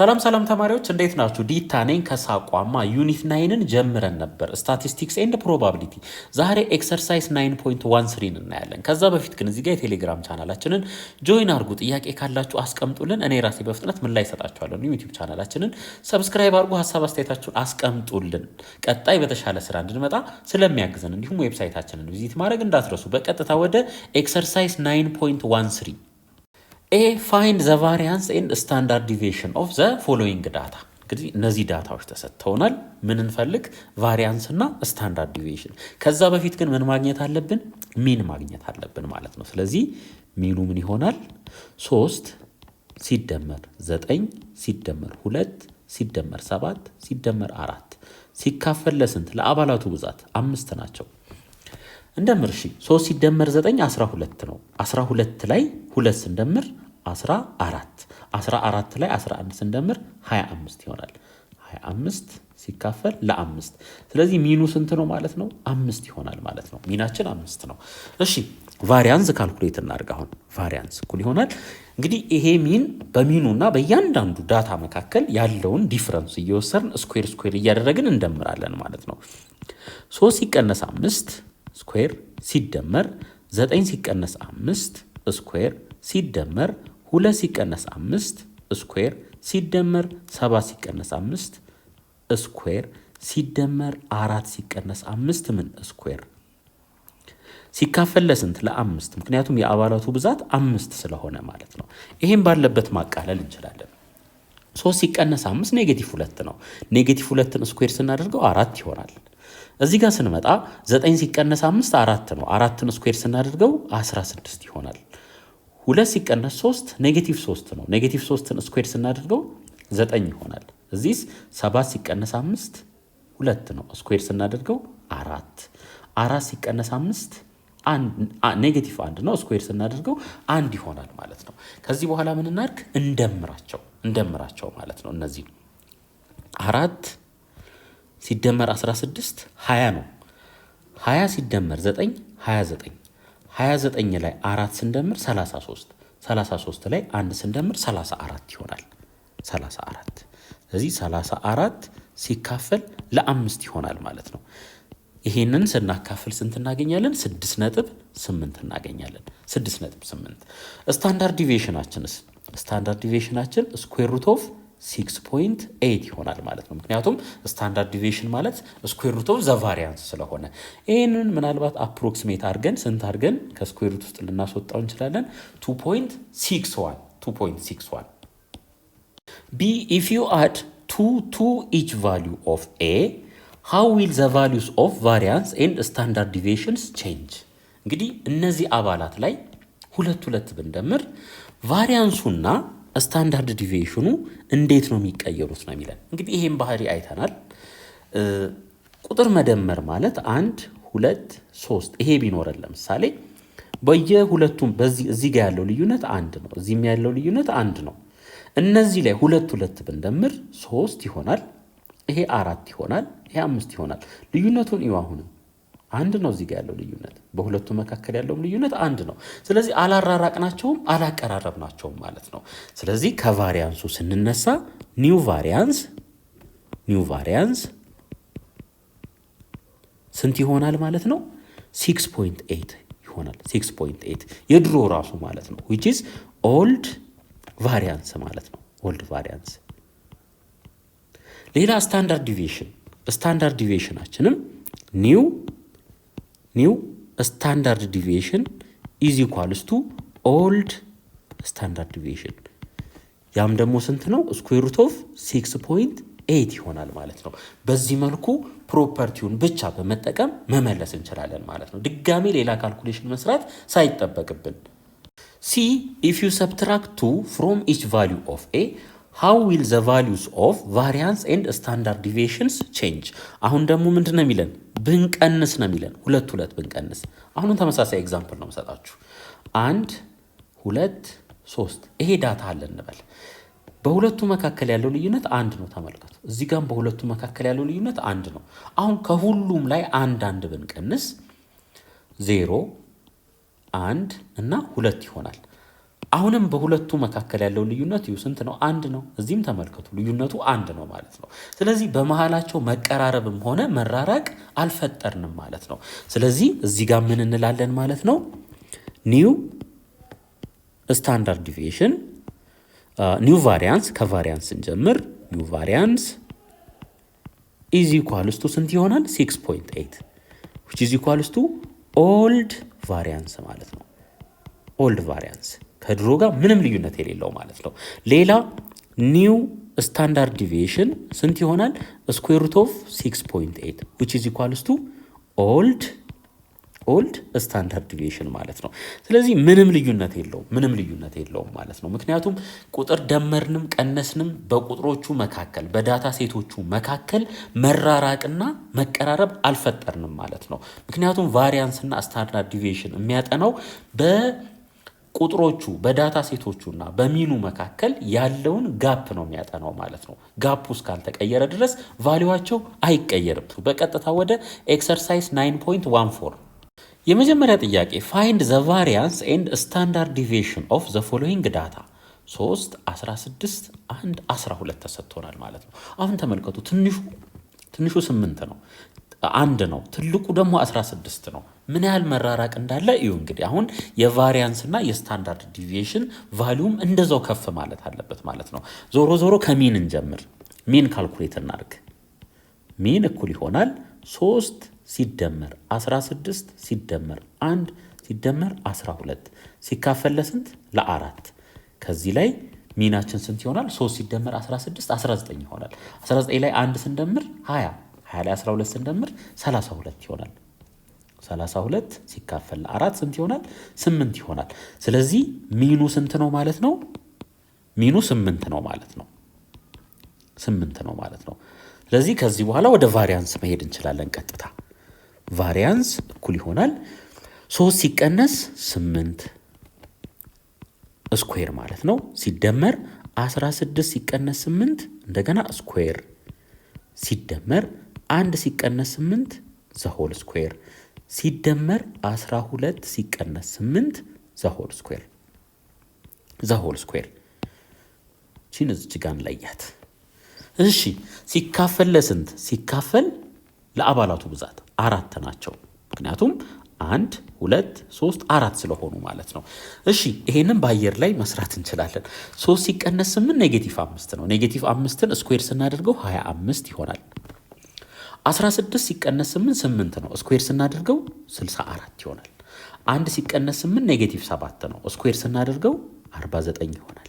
ሰላም ተማሪዎች እንዴት ናችሁ? ዲታ ነኝ ከሳቋማ ዩኒት 9ን ጀምረን ነበር ስታቲስቲክስ ኤንድ ፕሮባቢሊቲ። ዛሬ ኤክሰርሳይዝ 9.13 እናያለን። ከዛ በፊት ግን እዚህ ጋር የቴሌግራም ቻናላችንን ጆይን አድርጉ። ጥያቄ ካላችሁ አስቀምጡልን። እኔ ራሴ በፍጥነት ምን ላይ እሰጣችኋለሁ። ዩቲዩብ ቻናላችንን ሰብስክራይብ አድርጉ። ሀሳብ አስተያየታችሁን አስቀምጡልን። ቀጣይ በተሻለ ስራ እንድንመጣ ስለሚያግዘን እንዲሁም ዌብሳይታችንን ቪዚት ማድረግ እንዳትረሱ። በቀጥታ ወደ ኤክሰርሳይዝ 9.13 A find the variance and standard deviation of the following data። እንግዲህ እነዚህ ዳታዎች ተሰጥተውናል። ምን እንፈልግ? ቫሪያንስ እና ስታንዳርድ ዲቪዬሽን። ከዛ በፊት ግን ምን ማግኘት አለብን? ሚን ማግኘት አለብን ማለት ነው። ስለዚህ ሚኑ ምን ይሆናል? 3 ሲደመር 9 ሲደመር 2 ሲደመር 7 ሲደመር 4 ሲካፈል ለስንት? ለአባላቱ ብዛት 5 ናቸው። እንደምር እሺ 3 ሲደመር 9 12 ነው። 12 ላይ 2 ስንደምር 14 14 ላይ 11 ስንደምር 25 ይሆናል። 25 ሲካፈል ለ5 ስለዚህ ሚኑ ስንት ነው ማለት ነው? 5 ይሆናል ማለት ነው። ሚናችን 5 ነው። እሺ ቫሪያንስ ካልኩሌት እናድርግ። አሁን ቫሪያንስ እኩል ይሆናል እንግዲህ ይሄ ሚን በሚኑና በእያንዳንዱ ዳታ መካከል ያለውን ዲፍረንስ እየወሰድን ስኩዌር እያደረግን እንደምራለን ማለት ነው። 3 ሲቀነስ 5 ስኩዌር ሲደመር 9 ሲቀነስ 5 ስኩዌር ሲደመር 2 ሲቀነስ 5 ስኩዌር ሲደመር 7 ሲቀነስ 5 ስኩዌር ሲደመር 4 ሲቀነስ 5 ምን ስኩዌር ሲካፈል ለስንት? ለ5 ምክንያቱም የአባላቱ ብዛት 5 ስለሆነ ማለት ነው። ይሄን ባለበት ማቃለል እንችላለን። 3 ሲቀነስ 5 ኔጌቲቭ 2 ነው። ኔጌቲቭ 2ን ስኩዌር ስናደርገው 4 ይሆናል። እዚህ ጋር ስንመጣ 9 ሲቀነስ 5 4 ነው። 4ን ስኩዌር ስናደርገው 16 ይሆናል። 2 ሲቀነስ 3 ኔጌቲቭ 3 ነው። ኔጌቲቭ 3ን ስኩዌር ስናደርገው 9 ይሆናል። እዚህስ 7 ሲቀነስ 5 2 ነው። ስኩዌር ስናደርገው 4 ሲቀነስ 5 ኔጌቲቭ 1 ነው። ስኩዌር ስናደርገው 1 ይሆናል ማለት ነው። ከዚህ በኋላ ምን እናድርግ? እንደምራቸው ማለት ነው። እነዚህ 4 ሲደመር 16 20 ነው። 20 ሲደመር 9 29 29 ላይ 4 ስንደምር 33 ላይ 1 ስንደምር 34 ይሆናል። 34 ስለዚህ 34 ሲካፈል ለ5 ይሆናል ማለት ነው። ይሄንን ስናካፍል ስንት እናገኛለን? 6.8 እናገኛለን። 6.8 ስታንዳርድ ዲቪዬሽናችንስ? ስታንዳርድ ዲቪዬሽናችን ስኩዌር ሩት ኦፍ 6.8 ይሆናል ማለት ነው። ምክንያቱም ስታንዳርድ ዲቪዬሽን ማለት ስኩዌር ሩት ኦፍ ዘ ቫሪያንስ ስለሆነ ይሄንን ምናልባት አፕሮክሲሜት አድርገን ስንት አድርገን ከስኩዌር ሩት ውስጥ ልናስወጣው እንችላለን? 2.61 B if you add 2 to each value of A how will the values of variance and standard deviations change? እንግዲህ እነዚህ አባላት ላይ ሁለት ብንደምር ቫሪያንሱና ስታንዳርድ ዲቪዬሽኑ እንዴት ነው የሚቀየሩት ነው የሚለን። እንግዲህ ይሄን ባህሪ አይተናል። ቁጥር መደመር ማለት 1 2 3 ይሄ ቢኖረን ለምሳሌ በየሁለቱም እዚህ ጋር ያለው ልዩነት 1 ነው። እዚህም ያለው ልዩነት 1 ነው። እነዚህ ላይ ሁለት ብንደምር 3 ይሆናል። ይሄ 4 ይሆናል። ይሄ 5 ይሆናል። ልዩነቱን እዩ። አሁንም 1 ነው እዚህ ጋር ያለው ልዩነት፣ በሁለቱ መካከል ያለው ልዩነት 1 ነው። ስለዚህ አላራራቅናቸውም አላቀራረብናቸውም ማለት ነው። ስለዚህ ከቫሪያንሱ ስንነሳ ኒው ቫሪያንስ ስንት ይሆናል ማለት ነው? 6.8 ይሆናል። 6.8 የድሮ ራሱ ማለት ነው which is old ቫሪያንስ ማለት ነው። old ቫሪያንስ። ሌላ ስታንዳርድ ዲቪዬሽናችንም ኒው ስታንዳርድ ዲቪዬሽን ኢዝ ኢኳልስ ቱ ኦልድ ስታንዳርድ ዲቪዬሽን። ያም ደግሞ ስንት ነው? ስኩዌር ሩት ኦፍ 6.8 ይሆናል ማለት ነው። በዚህ መልኩ ፕሮፐርቲውን ብቻ በመጠቀም መመለስ እንችላለን ማለት ነው። ድጋሜ ሌላ ካልኩሌሽን መስራት ሳይጠበቅብን C if you subtract 2 from each value of A how will the values of variance and standard deviations change? አሁን ደግሞ ምንድን ነው የሚለን? ብንቀንስ ነው የሚለን። ሁለት ብንቀንስ። አሁንም ተመሳሳይ ኤግዛምፕል ነው የምሰጣችሁ። 1 2 3 ይሄ ዳታ አለ እንበል። በሁለቱ መካከል ያለው ልዩነት 1 ነው። ተመልከቱ። እዚህ ጋር በሁለቱ መካከል ያለው ልዩነት 1 ነው። አሁን ከሁሉም ላይ 1 ብንቀንስ 0 1 እና 2 ይሆናል። አሁንም በሁለቱ መካከል ያለው ልዩነት ስንት ነው? አንድ ነው። እዚህም ተመልከቱ ልዩነቱ አንድ ነው ማለት ነው። ስለዚህ በመሃላቸው መቀራረብም ሆነ መራራቅ አልፈጠርንም ማለት ነው። ስለዚህ እዚህ ጋር ምን እንላለን ማለት ነው? ኒው ስታንዳርድ ዲቪዬሽን ኒው ቫሪያንስ ከቫሪያንስ እንጀምር። ኒው ቫሪያንስ ኢዝ ኢኳልስ ቱ ስንት ይሆናል? 6.8 which is equals to ኦልድ ቫሪያንስ ማለት ነው። ኦልድ ቫሪያንስ ከድሮ ጋር ምንም ልዩነት የሌለው ማለት ነው። ሌላ ኒው ስታንዳርድ ዲቪዬሽን ስንት ይሆናል? ስኩዌር ሩት ኦፍ 6.8 which is equals to ኦልድ ስታንዳርድ ዲቪዬሽን ማለት ነው። ስለዚህ ምንም ልዩነት የለውም ማለት ነው። ምክንያቱም ቁጥር ደመርንም ቀነስንም በቁጥሮቹ መካከል በዳታ ሴቶቹ መካከል መራራቅና መቀራረብ አልፈጠርንም ማለት ነው። ምክንያቱም ቫሪያንስና ስታንዳርድ ዲቪዬሽን የሚያጠናው በቁጥሮቹ በዳታ ሴቶቹና በሚኑ መካከል ያለውን ጋፕ ነው የሚያጠናው ማለት ነው። ጋፕ ውስጥ ካልተቀየረ ድረስ ቫሊዋቸው አይቀየርም። በቀጥታ ወደ ኤክሰርሳይዝ 9.14 የመጀመሪያ ጥያቄ ፋይንድ ዘ ቫሪያንስ ኤንድ ስታንዳርድ ዲቪዬሽን ኦፍ ዘ ፎሎዊንግ ዳታ 3 16 1 12 ተሰጥቶናል ማለት ነው። አሁን ተመልከቱ ትንሹ 8 ነው፣ አንድ ነው፣ ትልቁ ደግሞ 16 ነው። ምን ያህል መራራቅ እንዳለ እዩ። እንግዲህ አሁን የቫሪያንስ እና የስታንዳርድ ዲቪዬሽን ቫሊዩም እንደዛው ከፍ ማለት አለበት ማለት ነው። ዞሮ ከሚን እንጀምር። ሚን ካልኩሌት እናድርግ። ሚን እኩል ይሆናል 3 ሲደመር 16 ሲደመር 1 ሲደመር 12 ሲካፈል ለስንት? ለ4። ከዚህ ላይ ሚናችን ስንት ይሆናል? 3 ሲደመር 16 19 ይሆናል። 19 ላይ 1 ስንደምር 20 ላይ 12 ስንደምር 32 ይሆናል። 32 ሲካፈል ለ4 ስንት ይሆናል? 8 ይሆናል። ስለዚህ ሚኑ ስንት ነው ማለት ነው? ሚኑ 8 ነው ማለት ነው። 8 ነው ማለት ነው። ስለዚህ ከዚህ በኋላ ወደ ቫሪያንስ መሄድ እንችላለን ቀጥታ። ቫሪያንስ እኩል ይሆናል 3 ሲቀነስ 8 ስኩዌር ማለት ነው ሲደመር 16 ሲቀነስ 8 እንደገና ስኩዌር ሲደመር 1 ሲቀነስ 8 ዘሆል ስኩዌር ሲደመር 12 ሲቀነስ 8 ዘሆል ስኩዌር ቺን እዚህ ጋር እንለያት። እሺ ሲካፈል ለስንት? ሲካፈል ለአባላቱ ብዛት 4 ናቸው። ምክንያቱም 1 2 3 4 ስለሆኑ ማለት ነው። እሺ ይሄንን በአየር ላይ መስራት እንችላለን። 3 ሲቀነስ 8 ኔጌቲቭ 5 ነው። ኔጌቲቭ 5ን ስኩዌር ስናደርገው 25 ይሆናል። 16 ሲቀነስ 8 ነው። ስኩዌር ስናደርገው 64 ይሆናል። 1 ሲቀነስ 8 ኔጌቲቭ 7 ነው። ስኩዌር ስናደርገው 49 ይሆናል።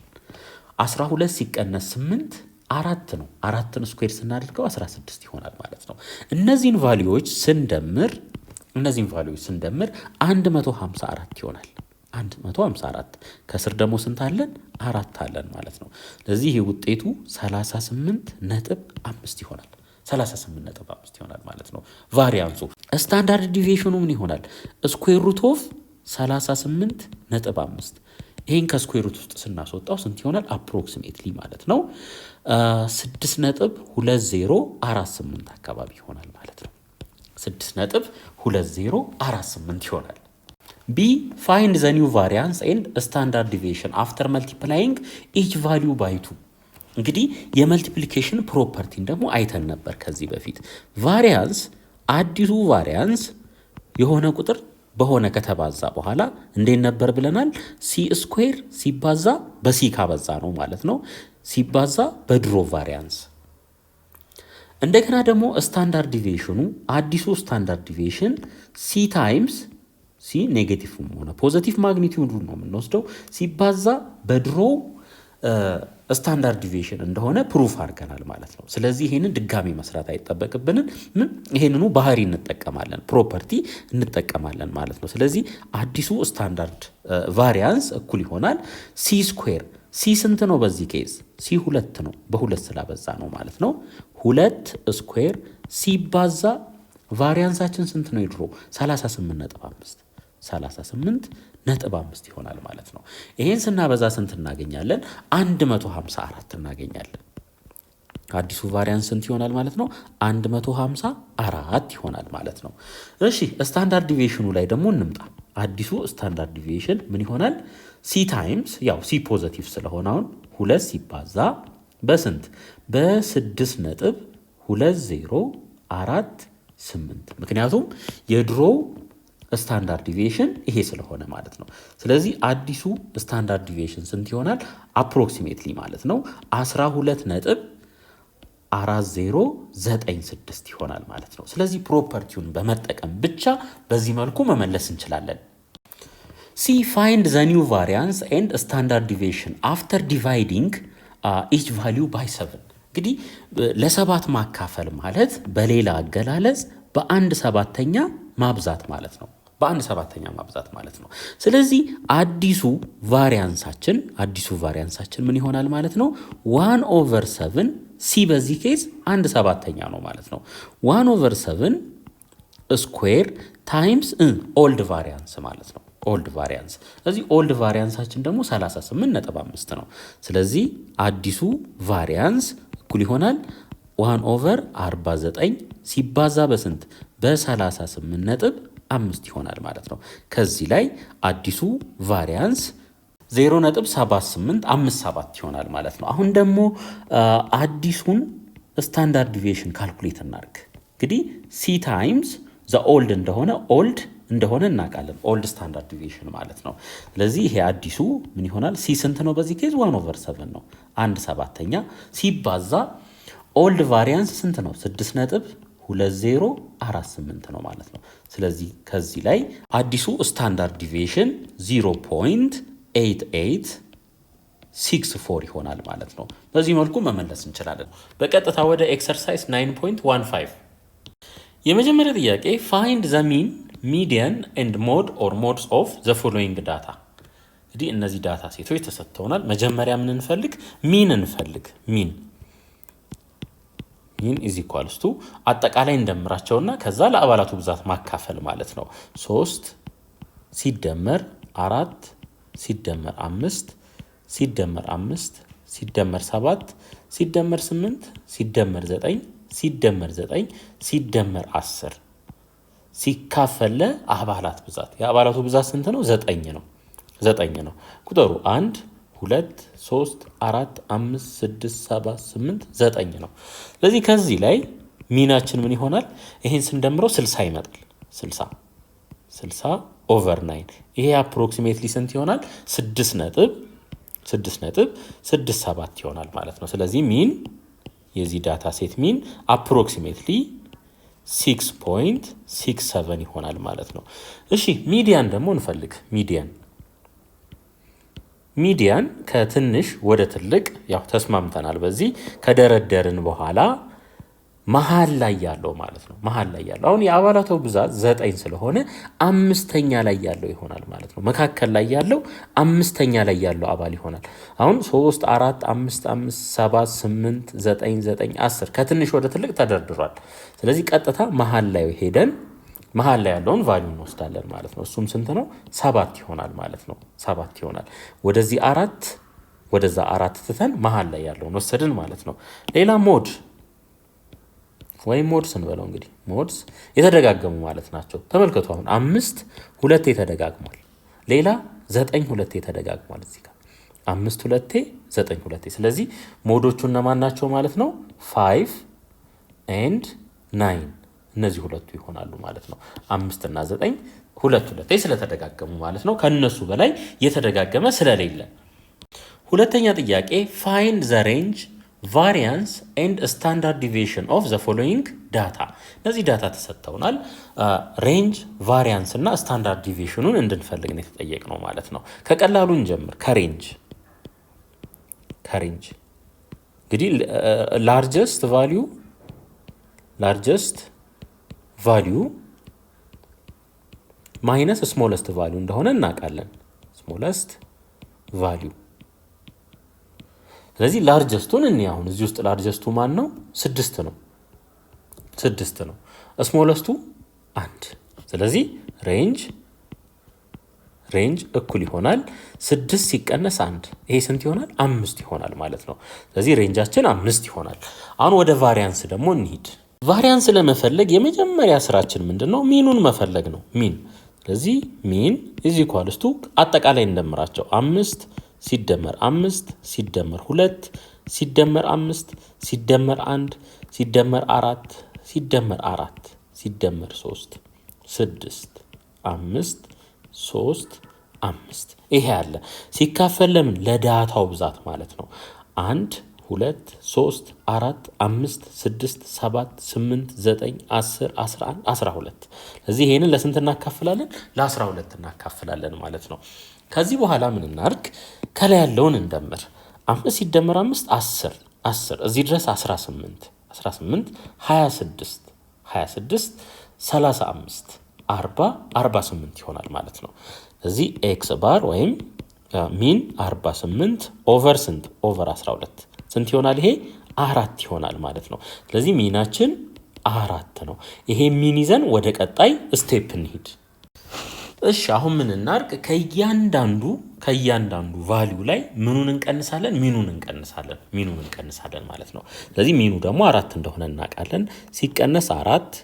12 ሲቀነስ 8 4 ነው። 4ን ስኩዌር ስናደርገው 16 ይሆናል ማለት ነው። እነዚህን ቫልዩዎች ስንደምር 154 ይሆናል። 154 ከስር ደግሞ ስንት አለን? 4 አለን ማለት ነው። ስለዚህ ይሄ ውጤቱ 38.5 ይሆናል። 38.5 ይሆናል ማለት ነው ቫሪያንሱ። ስታንዳርድ ዲቪዬሽኑ ምን ይሆናል? ስኩዌር ሩት ኦፍ 38.5 ይሄን ከስኩዌር ሩት ውስጥ ስናስወጣው ስንት ይሆናል? አፕሮክሲሜትሊ ማለት ነው 6.2048 አካባቢ ይሆናል ማለት ነው። 6.2048 ይሆናል። ቢ ፋይንድ ዘ ኒው ቫሪያንስ ኤንድ ስታንዳርድ ዲቪዬሽን አፍተር መልቲፕላይንግ ኢች ቫሊዩ ባይ 2። እንግዲህ የመልቲፕሊኬሽን ፕሮፐርቲን ደግሞ አይተን ነበር ከዚህ በፊት። ቫሪያንስ አዲሱ ቫሪያንስ የሆነ ቁጥር በሆነ ከተባዛ በኋላ እንዴት ነበር ብለናል? ሲ ስኩዌር ሲባዛ በሲ ካበዛ ነው ማለት ነው፣ ሲባዛ በድሮ ቫሪያንስ። እንደገና ደግሞ ስታንዳርድ ዲቪዬሽኑ አዲሱ ስታንዳርድ ዲቪዬሽን ሲ ታይምስ ሲ ኔጌቲቭም ሆነ ፖዚቲቭ ማግኒቲዩድ ነው የምንወስደው ሲባዛ በድሮ ስታንዳርድ ዲቪዬሽን እንደሆነ ፕሩፍ አድርገናል ማለት ነው። ስለዚህ ይሄንን ድጋሚ መስራት አይጠበቅብንም። ይሄንኑ ባህሪ እንጠቀማለን፣ ፕሮፐርቲ እንጠቀማለን ማለት ነው። ስለዚህ አዲሱ ስታንዳርድ ቫሪያንስ እኩል ይሆናል ሲ ስኩዌር። ሲ ስንት ነው በዚህ ኬዝ? ሲ 2 ነው፣ በ2 ስላበዛ ነው ማለት ነው። 2 ስኩዌር ሲባዛ ቫሪያንሳችን ስንት ነው የድሮ? 38.5 ይሆናል ማለት ነው። ይሄን ስናበዛ ስንት እናገኛለን? 154 እናገኛለን። አዲሱ ቫሪያንስ ስንት ይሆናል ማለት ነው? 154 ይሆናል ማለት ነው። እሺ ስታንዳርድ ዲቪዬሽኑ ላይ ደግሞ እንምጣ። አዲሱ ስታንዳርድ ዲቪዬሽን ምን ይሆናል? ሲ ታይምስ ያው ሲ ፖዘቲቭ ስለሆነ አሁን 2 ሲባዛ በስንት በ6.2048 ምክንያቱም የድሮው ስታንዳርድ ዲቪዬሽን ይሄ ስለሆነ ማለት ነው። ስለዚህ አዲሱ ስታንዳርድ ዲቪዬሽን ስንት ይሆናል? አፕሮክሲሜትሊ ማለት ነው 12.4096 ይሆናል ማለት ነው። ስለዚህ ፕሮፐርቲውን በመጠቀም ብቻ በዚህ መልኩ መመለስ እንችላለን። ሲ ፋይንድ ዘ ኒው ቫሪያንስ ኤንድ ስታንዳርድ ዲቪዬሽን አፍተር ዲቫይዲንግ ኢች ቫሊዩ ባይ 7። እንግዲህ ለሰባት ማካፈል ማለት በሌላ አገላለጽ በአንድ ሰባተኛ ማብዛት ማለት ነው። በአንድ ሰባተኛ ማብዛት ማለት ነው። ስለዚህ አዲሱ ቫሪያንሳችን ምን ይሆናል ማለት ነው? 1/7 ሲ በዚህ ኬዝ አንድ ሰባተኛ ነው ማለት ነው። 1/7 ስኩዌር ታይምስ ኦልድ ቫሪያንስ ማለት ነው። ኦልድ ቫሪያንስ። ስለዚህ ኦልድ ቫሪያንሳችን ደግሞ 38.5 ነው። ስለዚህ አዲሱ ቫሪያንስ እኩል ይሆናል 1/49 ሲባዛ በስንት በ38.5 ይሆናል ማለት ነው። ከዚህ ላይ አዲሱ ቫሪያንስ 0.7857 ይሆናል ማለት ነው። አሁን ደግሞ አዲሱን ስታንዳርድ ዲቪዬሽን ካልኩሌት እናድርግ። እንግዲህ ሲ ታይምስ ዘ ኦልድ እንደሆነ እናውቃለን። ኦልድ ስታንዳርድ ዲቪዬሽን ማለት ነው። ስለዚህ ይሄ አዲሱ ምን ይሆናል? ሲ ስንት ነው? በዚህ ኬዝ 1/7 ነው፣ አንድ ሰባተኛ ሲባዛ ኦልድ ቫሪያንስ ስንት ነው? 6.2048 ነው ማለት ነው። ስለዚህ ከዚህ ላይ አዲሱ ስታንዳርድ ዲቪዬሽን 0.8864 ይሆናል ማለት ነው። በዚህ መልኩ መመለስ እንችላለን። በቀጥታ ወደ ኤክሰርሳይዝ 9.15 የመጀመሪያ ጥያቄ ፋይንድ ዘ ሚን ሚዲያን ኤንድ ሞድ ኦር ሞድስ ኦፍ ዘ ፎሎዊንግ ዳታ። እንግዲህ እነዚህ ዳታ ሴቶች ተሰጥተውናል። መጀመሪያ ምን እንፈልግ? ሚን እንፈልግ። ሚን ኢዝ ኢኳልስ ቱ አጠቃላይ እንደምራቸውና ከዛ ለአባላቱ ብዛት ማካፈል ማለት ነው። 3 ሲደመር 4 ሲደመር 5 ሲደመር 5 ሲደመር 7 ሲደመር 8 ሲደመር 9 ሲደመር 9 ሲደመር 10 ሲካፈል ለአባላት ብዛት። የአባላቱ ብዛት ስንት ነው? 9 ነው። ቁጥሩ 1 2 3 4 5 6 7 8 9 ነው። ስለዚህ ከዚህ ላይ ሚናችን ምን ይሆናል? ይሄን ስንደምረው 60 ይመጣል። 60/9 ይሄ አፕሮክሲሜትሊ ስንት ይሆናል? 6.67 ይሆናል ማለት ነው። ስለዚህ ሚን የዚህ ዳታ ሴት ሚን አፕሮክሲሜትሊ 6.67 ይሆናል ማለት ነው። እሺ ሚዲያን ደግሞ እንፈልግ። ሚዲያን ከትንሽ ወደ ትልቅ ያው ተስማምተናል። በዚህ ከደረደርን በኋላ መሀል ላይ ያለው ማለት ነው። አሁን የአባላቱ ብዛት 9 ስለሆነ አምስተኛ ላይ ያለው ይሆናል ማለት ነው። መካከል ላይ ያለው አምስተኛ ላይ ያለው አባል ይሆናል። አሁን 3 4 5 5 7 8 9 9 10 ከትንሽ ወደ ትልቅ ተደርድሯል። ስለዚህ ቀጥታ መሀል ላይ ሄደን መሀል ላይ ያለውን ቫልዩ እንወስዳለን ማለት ነው። እሱም ስንት ነው? 7 ይሆናል ማለት ነው። 7 ይሆናል። ወደዚህ 4 ወደዛ 4 ትተን መሀል ላይ ያለውን ወሰድን ማለት ነው። ሌላ ሞድ ወይም ሞድስ እንበለው። እንግዲህ ሞድስ የተደጋገሙ ማለት ናቸው። ተመልከቱ። አሁን 5 2 ተደጋግሟል። ሌላ 9 2 ተደጋግሟል። እዚህ ጋር 5 2 9 2። ስለዚህ ሞዶቹ እነማን ናቸው ማለት ነው? 5 and 9 እነዚህ ሁለቱ ይሆናሉ ማለት ነው። 5 እና 9 2 ስለተደጋገሙ ማለት ነው። ከነሱ በላይ የተደጋገመ ስለሌለ። ሁለተኛ ጥያቄ ፋይንድ ዘ ሬንጅ ቫሪያንስ ኤንድ ስታንዳርድ ዲቪዬሽን ኦፍ ዘ ፎሎዊንግ ዳታ። እነዚህ ዳታ ተሰጥተውናል። ሬንጅ ቫሪያንስ እና ስታንዳርድ ዲቪዬሽኑን እንድንፈልግ ነው የተጠየቅነው ማለት ነው። ከቀላሉ እንጀምር። ከሬንጅ እንግዲህ ላርጀስት ቫሊዩ ማይነስ ስሞለስት ቫሊዩ እንደሆነ እናውቃለን። ስሞለስት ቫሊዩ። ስለዚህ ላርጀስቱን እኔ አሁን እዚህ ውስጥ ላርጀስቱ ማን ነው? 6 ነው። ስሞለስቱ 1። ስለዚህ ሬንጅ እኩል ይሆናል 6 ሲቀነስ 1። ይሄ ስንት ይሆናል? 5 ይሆናል ማለት ነው። ስለዚህ ሬንጃችን 5 ይሆናል። አሁን ወደ ቫሪያንስ ደግሞ እንሂድ። ቫሪያንስ ለመፈለግ የመጀመሪያ ስራችን ምንድነው? ሚኑን መፈለግ ነው። ሚን ስለዚህ ሚን ኢዝ ኢኳልስ ቱ አጠቃላይ እንደምራቸው 5 ሲደመር 5 ሲደመር 2 ሲደመር 5 ሲደመር 1 ሲደመር 4 ሲደመር 4 ሲደመር 3 6 5 3 5 ይሄ አለ ሲካፈል ለምን ለዳታው ብዛት ማለት ነው 1 2 3 4 5 6 7 8 9 10 11 12 ስለዚህ ይሄንን ለስንት እናካፍላለን ለ12 እናካፍላለን ማለት ነው። ከዚህ በኋላ ምን እናርግ ከላይ ያለውን እንደምር 5 ሲደመር 5 10 10 እዚህ ድረስ 18 18 26 26 35 40 48 ይሆናል ማለት ነው። ስለዚህ ኤክስ ባር ወይም ሚን 48 ኦቨር ስንት ኦቨር 12 ስንት ይሆናል ይሄ 4 ይሆናል ማለት ነው። ስለዚህ ሚናችን 4 ነው። ይሄ ሚን ይዘን ወደ ቀጣይ ስቴፕ እንሂድ። እሺ አሁን ምን እናርግ ከእያንዳንዱ ቫልዩ ላይ ምኑን እንቀንሳለን ሚኑን እንቀንሳለን ማለት ነው። ስለዚህ ሚኑ ደግሞ 4 እንደሆነ እናውቃለን። ሲቀነስ 4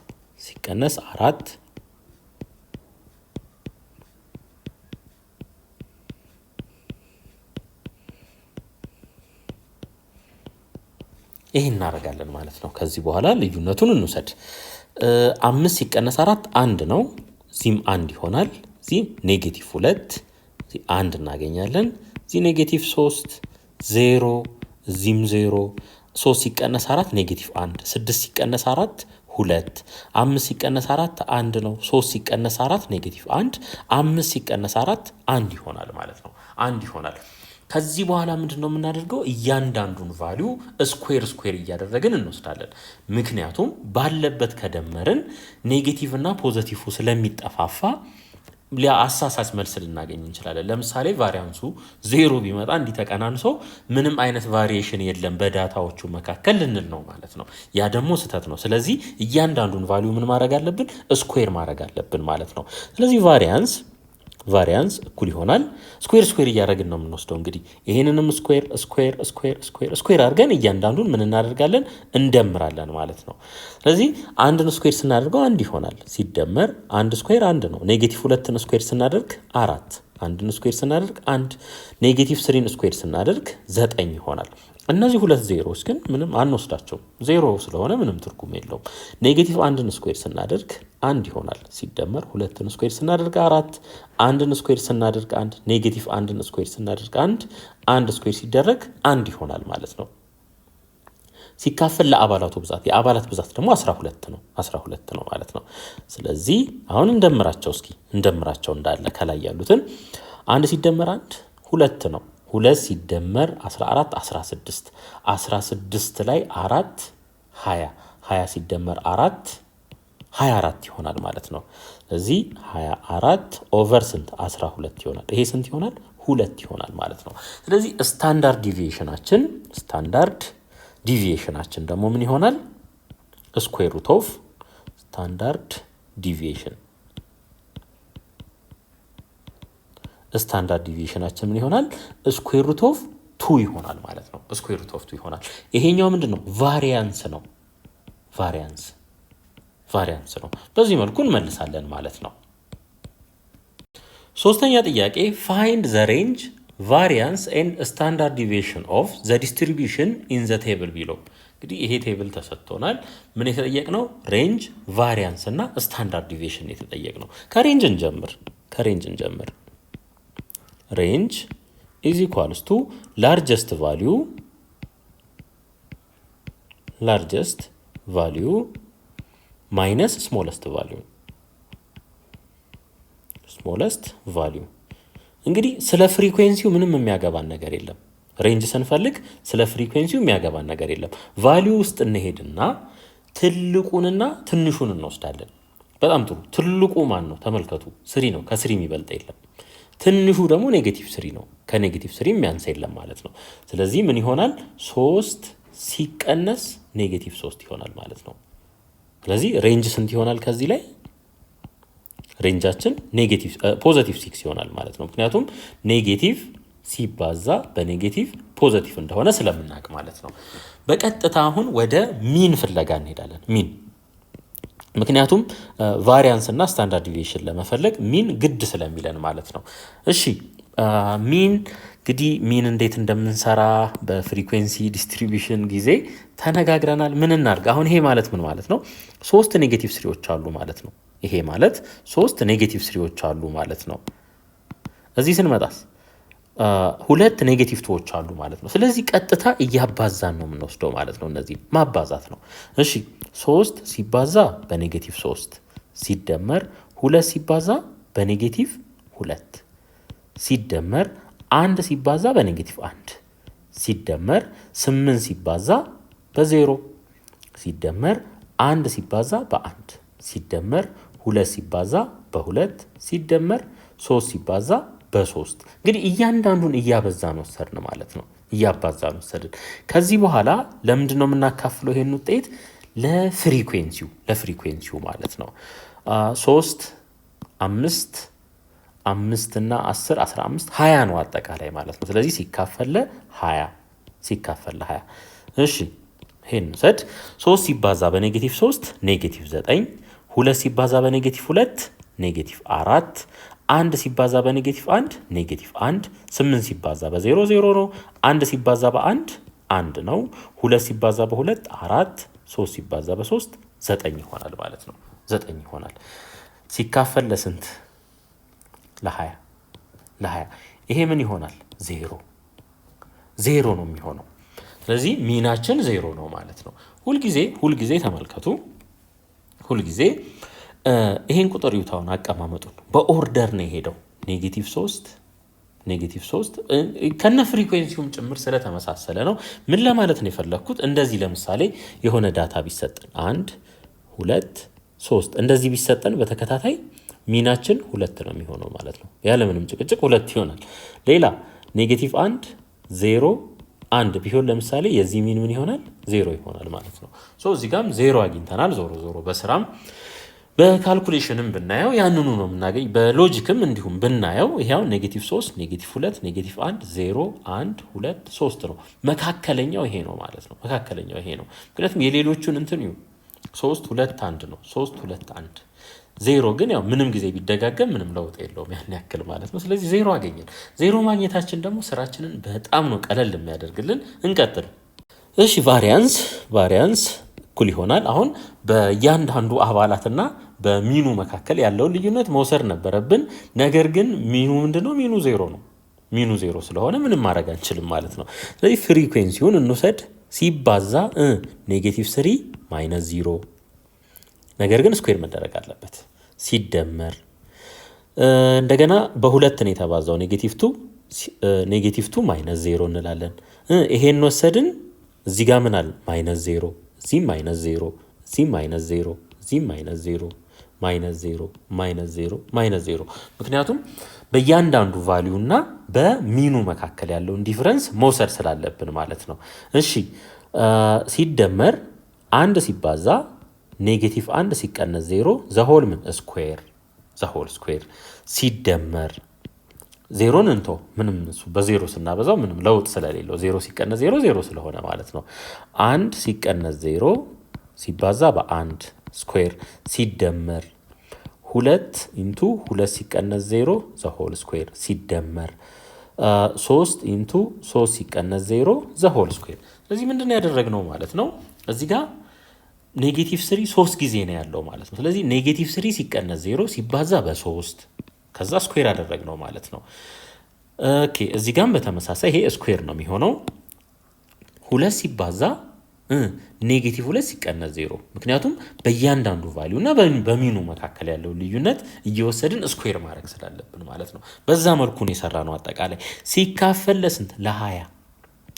ይሄ እናደርጋለን ማለት ነው። ከዚህ በኋላ ልዩነቱን እንውሰድ። 5 ሲቀነስ 4 1 ነው። ዚህም 1 ይሆናል። ዚህ ኔጌቲቭ 2 ዚህ 1 እናገኛለን። ዚህ ኔጌቲቭ 3 0 ዚህም 0 3 ሲቀነስ 4 ኔጌቲቭ 1 6 ሲቀነስ 4 2 5 ሲቀነስ 4 1 ነው። 3 ሲቀነስ 4 ኔጌቲቭ 1 5 ሲቀነስ 4 1 ይሆናል ማለት ነው። 1 ይሆናል። ከዚህ በኋላ ምንድነው የምናደርገው እያንዳንዱን ቫልዩ ስኩዌር እያደረግን እንወስዳለን። ምክንያቱም ባለበት ከደመርን ኔጌቲቭ እና ፖዚቲቭ ስለሚጠፋፋ አሳሳች መልስ ልናገኝ እንችላለን። ለምሳሌ ቫሪያንሱ 0 ቢመጣ እንዲተቀናንሶ ምንም አይነት ቫሪዬሽን የለም በዳታዎቹ መካከል ልንል ነው ማለት ነው። ያ ደግሞ ስህተት ነው። ስለዚህ እያንዳንዱን ቫልዩ ምን ማድረግ አለብን ስኩዌር ማድረግ አለብን ማለት ነው። ስለዚህ ቫሪያንስ እኩል ይሆናል ስኩዌር እያደረግን ነው የምንወስደው። እንግዲህ ይሄንንም ስኩዌር አድርገን እያንዳንዱን ምን እናደርጋለን እንደምራለን ማለት ነው። ስለዚህ አንድን ስኩዌር ስናደርገው 1 ይሆናል። ሲደመር 1 ስኩዌር 1 ነው። ኔጌቲቭ 2ን ስኩዌር ስናደርግ 4 አንድን ስኩዌር ስናደርግ 1 ኔጌቲቭ 3ን ስኩዌር ስናደርግ 9 ይሆናል። እነዚህ ሁለት ዜሮዎች ግን ምንም አንወስዳቸው ዜሮ ስለሆነ ምንም ትርጉም የለውም። ኔጌቲቭ 1ን ስኩዌር ስናደርግ 1 ይሆናል። ሲደመር 2ን ስኩዌር ስናደርግ 4 1ን ስኩዌር ስናደርግ 1 ኔጌቲቭ 1ን ስኩዌር ስናደርግ 1 ስኩዌር ሲደረግ 1 ይሆናል ማለት ነው። ሲካፈል ለአባላቱ ብዛት የአባላት ብዛት ደግሞ 12 ነው ማለት ነው። ስለዚህ አሁን እንደምራቸው እንዳለ ከላይ ያሉትን 1 ሲደመር 1 2 ነው። 2 ሲደመር 14 16 ላይ 4 20 ሲደመር 4 24 ይሆናል ማለት ነው። ስለዚህ 24 ኦቨር ስንት 12 ይሆናል። ይሄ ስንት ይሆናል 2 ይሆናል ማለት ነው። ስለዚህ ስታንዳርድ ዲቪዬሽናችን ደግሞ ምን ይሆናል ስኩዌር ሩት ኦፍ ስታንዳርድ ዲቪዬሽናችን ምን ይሆናል ስኩዌር ሩት ኦፍ 2 ይሆናል ማለት ነው። ስኩዌር ሩት ኦፍ 2 ይሆናል። ይሄኛው ምንድነው ቫሪያንስ ነው። በዚህ መልኩ እንመልሳለን ማለት ነው። ሶስተኛ ጥያቄ ፋይንድ ዘ ሬንጅ ቫሪያንስ ኤንድ ስታንዳርድ ዲቪዬሽን ኦፍ ዘ ዲስትሪቢዩሽን ኢን ዘ ቴብል ቢሎ። እንግዲህ ይሄ ቴብል ተሰጥቶናል። ምን የተጠየቅነው ሬንጅ ቫሪያንስ እና ስታንዳርድ ዲቪዬሽን የተጠየቅነው። ከሬንጅ እንጀምር። ሬንጅ ኢዝ ኢኳልስ ቱ ላርጀስት ቫልዩ ማይነስ ስሞለስት ቫልዩ። እንግዲህ ስለ ፍሪኩዌንሲው ምንም የሚያገባን ነገር የለም። ሬንጅ ስንፈልግ ስለ ፍሪኩዌንሲው የሚያገባን ነገር የለም። ቫልዩ ውስጥ እንሄድና ትልቁንና ትንሹን እንወስዳለን። በጣም ጥሩ። ትልቁ ማን ነው? ተመልከቱ 3 ነው። ከ3 የሚበልጥ የለም። ትንሹ ደግሞ ኔጌቲቭ 3 ነው። ከኔጌቲቭ 3 የሚያንስ የለም ማለት ነው። ስለዚህ ምን ይሆናል 3 ሲቀነስ ኔጌቲቭ 3 ይሆናል ማለት ነው። ስለዚህ ሬንጅ ስንት ይሆናል? ከዚህ ላይ ሬንጃችን ፖዘቲቭ 6 ይሆናል ማለት ነው። ምክንያቱም ኔጌቲቭ ሲባዛ በኔጌቲቭ ፖዘቲቭ እንደሆነ ስለምናውቅ ማለት ነው። በቀጥታ አሁን ወደ ሚን ፍለጋ እንሄዳለን። ሚን ምክንያቱም ቫሪያንስ እና ስታንዳርድ ዲቪዬሽን ለመፈለግ ሚን ግድ ስለሚለን ማለት ነው። እሺ ሚን እንግዲህ ሚን እንዴት እንደምንሰራ በፍሪኩዌንሲ ዲስትሪቢዩሽን ጊዜ ተነጋግረናል። ምን እናድርግ አሁን? ይሄ ማለት ምን ማለት ነው? 3 ኔጌቲቭ ስሪዎች አሉ ማለት ነው። ይሄ ማለት 3 ኔጌቲቭ ስሪዎች አሉ ማለት ነው። እዚህ ስንመጣስ 2 ኔጌቲቭ ቱዎች አሉ ማለት ነው። ስለዚህ ቀጥታ እያባዛን ነው የምንወስደው ማለት ነው። እነዚህ ማባዛት ነው። እሺ 3 ሲባዛ በኔጌቲቭ 3 ሲደመር 2 ሲባዛ በኔጌቲቭ 2 ሲደመር 1 ሲባዛ በኔጌቲቭ 1 ሲደመር 8 ሲባዛ በ0 ሲደመር 1 ሲባዛ በ1 ሲደመር 2 ሲባዛ በ2 ሲደመር 3 ሲባዛ በ3 እንግዲህ እያንዳንዱን እያበዛን ወሰድን ማለት ነው። እያባዛን ወሰድን። ከዚህ በኋላ ለምንድን ነው የምናካፍለው ይሄን ውጤት? ለፍሪኩዌንሲው ማለት ነው። 3 5 5 እና 10 15 20 ነው አጠቃላይ ማለት ነው። ስለዚህ ሲካፈል ለ20 እሺ ይሄን ውሰድ። 3 ሲባዛ በኔጌቲቭ 3 ኔጌቲቭ 9 2 ሲባዛ በኔጌቲቭ 2 ኔጌቲቭ 4 1 ሲባዛ በኔጌቲቭ 1 ኔጌቲቭ 1 8 ሲባዛ በ0 0 ነው። 1 ሲባዛ በ1 1 ነው። 2 ሲባዛ በ2 4 3 ሲባዛ በ3 9 ይሆናል ማለት ነው። 9 ይሆናል ሲካፈል ለስንት? ለ20 ይሄ ምን ይሆናል? 0 ነው የሚሆነው። ስለዚህ ሚናችን 0 ነው ማለት ነው። ሁልጊዜ ተመልከቱ። ሁልጊዜ ይሄን ቁጥር ይውታውን አቀማመጡን በኦርደር ነው የሄደው። ኔጌቲቭ 3 ከነ ፍሪኩዌንሲውም ጭምር ስለተመሳሰለ ነው። ምን ለማለት ነው የፈለግኩት? እንደዚህ ለምሳሌ የሆነ ዳታ ቢሰጠን 1 2 3 እንደዚህ ቢሰጠን በተከታታይ ሚናችን 2 ነው የሚሆነው ማለት ነው። ያለምንም ጭቅጭቅ 2 ይሆናል። ሌላ ኔጌቲቭ 1 0 1 ቢሆን ለምሳሌ የዚህ ሚን ምን ይሆናል? 0 ይሆናል ማለት ነው። እዚህ ጋም 0 አግኝተናል። ዞሮ በስራም በካልኩሌሽንም ብናየው ያንኑ ነው የምናገኝ። በሎጂክም እንዲሁም ብናየው ይሄው ኔጌቲቭ 3 ኔጌቲቭ 2 ኔጌቲቭ 1 0 1 2 3 ነው። መካከለኛው ይሄ ነው ማለት ነው። መካከለኛው ይሄ ነው። ምክንያቱም የሌሎቹን እንትን 3 2 1 ነው። 3 2 1 0 ግን ያው ምንም ጊዜ ቢደጋገም ምንም ለውጥ የለውም ያን ያክል ማለት ነው። ስለዚህ 0 አገኘን። 0 ማግኘታችን ደግሞ ስራችንን በጣም ነው ቀለል የሚያደርግልን። እንቀጥል። እሺ ቫሪያንስ እኩል ይሆናል። አሁን በእያንዳንዱ አባላትና በሚኑ መካከል ያለውን ልዩነት መውሰድ ነበረብን። ነገር ግን ሚኑ ምንድነው? ሚኑ 0 ነው። ሚኑ 0 ስለሆነ ምንም ማድረግ አንችልም ማለት ነው። ስለዚህ ፍሪኩዌንሲውን እንውሰድ። ሲባዛ ኔጌቲቭ 3 ማይነስ 0 ነገር ግን ስኩዌር መደረግ አለበት። ሲደመር እንደገና በ2 ነው የተባዛው። ኔጌቲቭ 2 ማይነስ 0 እንላለን። ይሄን ወሰድን። እዚህ ጋር ምን አለ? ማይነስ 0 እዚህም ማይነስ 0 እዚህም ማይነስ 0 እዚህም ማይነስ 0 ማይነስ 0 ማይነስ 0 ማይነስ 0 ምክንያቱም በእያንዳንዱ ቫሊዩ እና በሚኑ መካከል ያለውን ዲፍረንስ መውሰድ ስላለብን ማለት ነው። እሺ ሲደመር 1 ሲባዛ ኔጌቲቭ 1 ሲቀነስ 0 ዘሆል ምን ስኩዌር ሲደመር 0ን እንቶ ምንም እሱ በ0 ስናበዛው ምንም ለውጥ ስለሌለው 0 ሲቀነስ 0 ስለሆነ ማለት ነው። 1 ሲቀነስ 0 ሲባዛ በ1 ስኩዌር ሲደመር 2 ኢንቱ 2 ሲቀነስ 0 ዘሆል ስኩዌር ሲደመር 3 ኢንቱ 3 ሲቀነስ 0 ዘሆል ስኩዌር። ስለዚህ ምንድን ያደረግነው ማለት ነው? እዚህ ጋር ኔጌቲቭ 3 3 ጊዜ ነው ያለው ማለት ነው። ስለዚህ ኔጌቲቭ 3 ሲቀነስ 0 ሲባዛ በ3 ከዛ ስኩዌር አደረግነው ማለት ነው። ኦኬ እዚህ ጋርም በተመሳሳይ ይሄ ስኩዌር ነው የሚሆነው። 2 ሲባዛ ኔጌቲቭ 2 ሲቀነስ 0 ምክንያቱም በእያንዳንዱ ቫሊዩ እና በሚኑ መካከል ያለው ልዩነት እየወሰድን ስኩዌር ማድረግ ስላለብን ማለት ነው። በዛ መልኩ ነው የሰራ ነው። አጠቃላይ ሲካፈል ለስንት? ለ20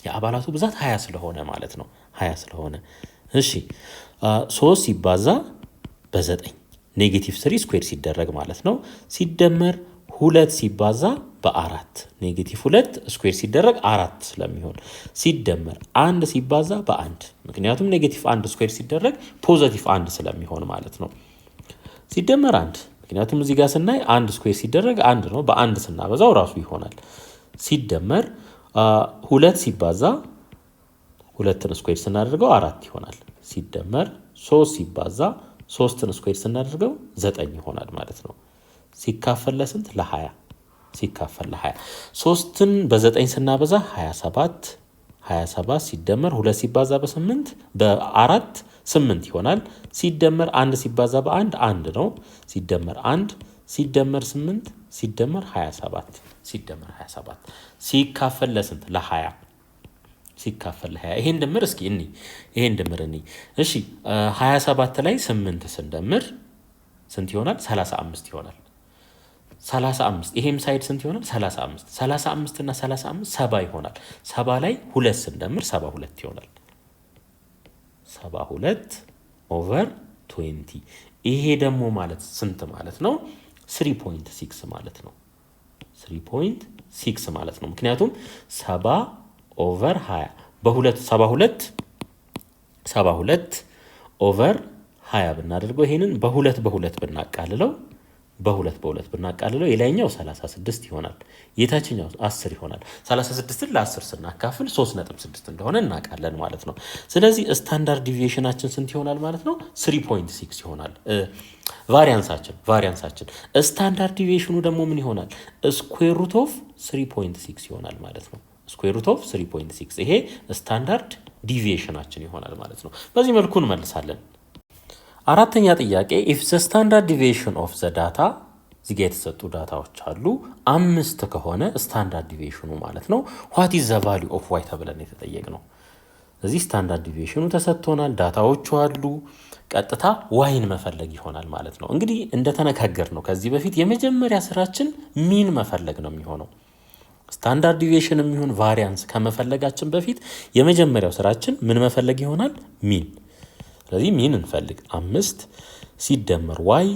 የአባላቱ ብዛት 20 ስለሆነ ማለት ነው። 20 ስለሆነ እሺ 3 ሲባዛ በ9 ኔጌቲቭ 3 ስኩዌር ሲደረግ ማለት ነው። ሲደመር 2 ሲባዛ በ4 ኔጌቲቭ 2 ስኩዌር ሲደረግ 4 ስለሚሆን ሲደመር 1 ሲባዛ በ1 ምክንያቱም ኔጌቲቭ 1 ስኩዌር ሲደረግ ፖዘቲቭ 1 ስለሚሆን ማለት ነው። ሲደመር 1 ምክንያቱም እዚህ ጋር ስናይ 1 ስኩዌር ሲደረግ 1 ነው። በ1 ስናበዛው ራሱ ይሆናል። ሲደመር 2 ሲባዛ 2ን ስኩዌር ስናደርገው 4 ይሆናል። ሲደመር 3 ሲባዛ 3ን ስኩዌር ስናደርገው 9 ይሆናል ማለት ነው። ሲካፈል ለስንት ለ20 ሲካፈል ለ20 3ን በ9 ስናበዛ 27 ሲደመር 2 ሲባዛ በ8 በ4 8 ይሆናል። ሲደመር 1 ሲባዛ በ1 1 ነው። ሲደመር 1 ሲደመር 8 ሲደመር 27 ሲካፈል ለስንት ለ20 ሲካፈል ለ20 ይሄን ድምር እስኪ ይሄን ድምር እሺ 27 ላይ 8 ስንደምር ስንት ይሆናል? 35 ይሆናል። 35 ይሄም ሳይድ ስንት ይሆናል? 35 እና 35 70 ይሆናል። 70 ላይ 2 ስንደምር 72 ይሆናል። 72 ኦቨር 20 ይሄ ደግሞ ማለት ስንት ማለት ነው? 3.6 ማለት ነው። 3.6 ማለት ነው። ምክንያቱም 70 ኦቨር 20 72 ኦቨር 20 ብናደርገው ይሄንን በሁለት ብናቃልለው የላይኛው 36 ይሆናል። የታችኛው 10 ይሆናል። 36ን ለ10 ስናካፍል 3.6 እንደሆነ እናውቃለን ማለት ነው። ስለዚህ ስታንዳርድ ዲቪዬሽናችን ስንት ይሆናል ማለት ነው? 3.6 ይሆናል። ቫሪያንሳችን ስታንዳርድ ዲቪዬሽኑ ደግሞ ምን ይሆናል? ስኩዌር ሩት ኦፍ 3.6 ይሆናል ማለት ነው። ስኩዌር ሩት ኦፍ 3.6 ይሄ ስታንዳርድ ዲቪዬሽናችን ይሆናል ማለት ነው። በዚህ መልኩ እንመልሳለን። አራተኛ ጥያቄ if the standard deviation of the data እዚህ ጋር የተሰጡ ዳታዎች አሉ 5 ከሆነ ስታንዳርድ ዲቪዬሽኑ ማለት ነው what is the value of y ተብለን የተጠየቅነው። እዚህ ስታንዳርድ ዲቪዬሽኑ ተሰጥቶናል፣ ዳታዎቹ አሉ። ቀጥታ yን መፈለግ ይሆናል ማለት ነው። እንግዲህ እንደተነጋገር ነው ከዚህ በፊት የመጀመሪያ ስራችን ሚን መፈለግ ነው የሚሆነው። ስታንዳርድ ዲቪዬሽን የሚሆን ቫሪያንስ ከመፈለጋችን በፊት የመጀመሪያው ስራችን ምን መፈለግ ይሆናል? ሚን። ስለዚህ ሚን እንፈልግ 5 ሲደመር y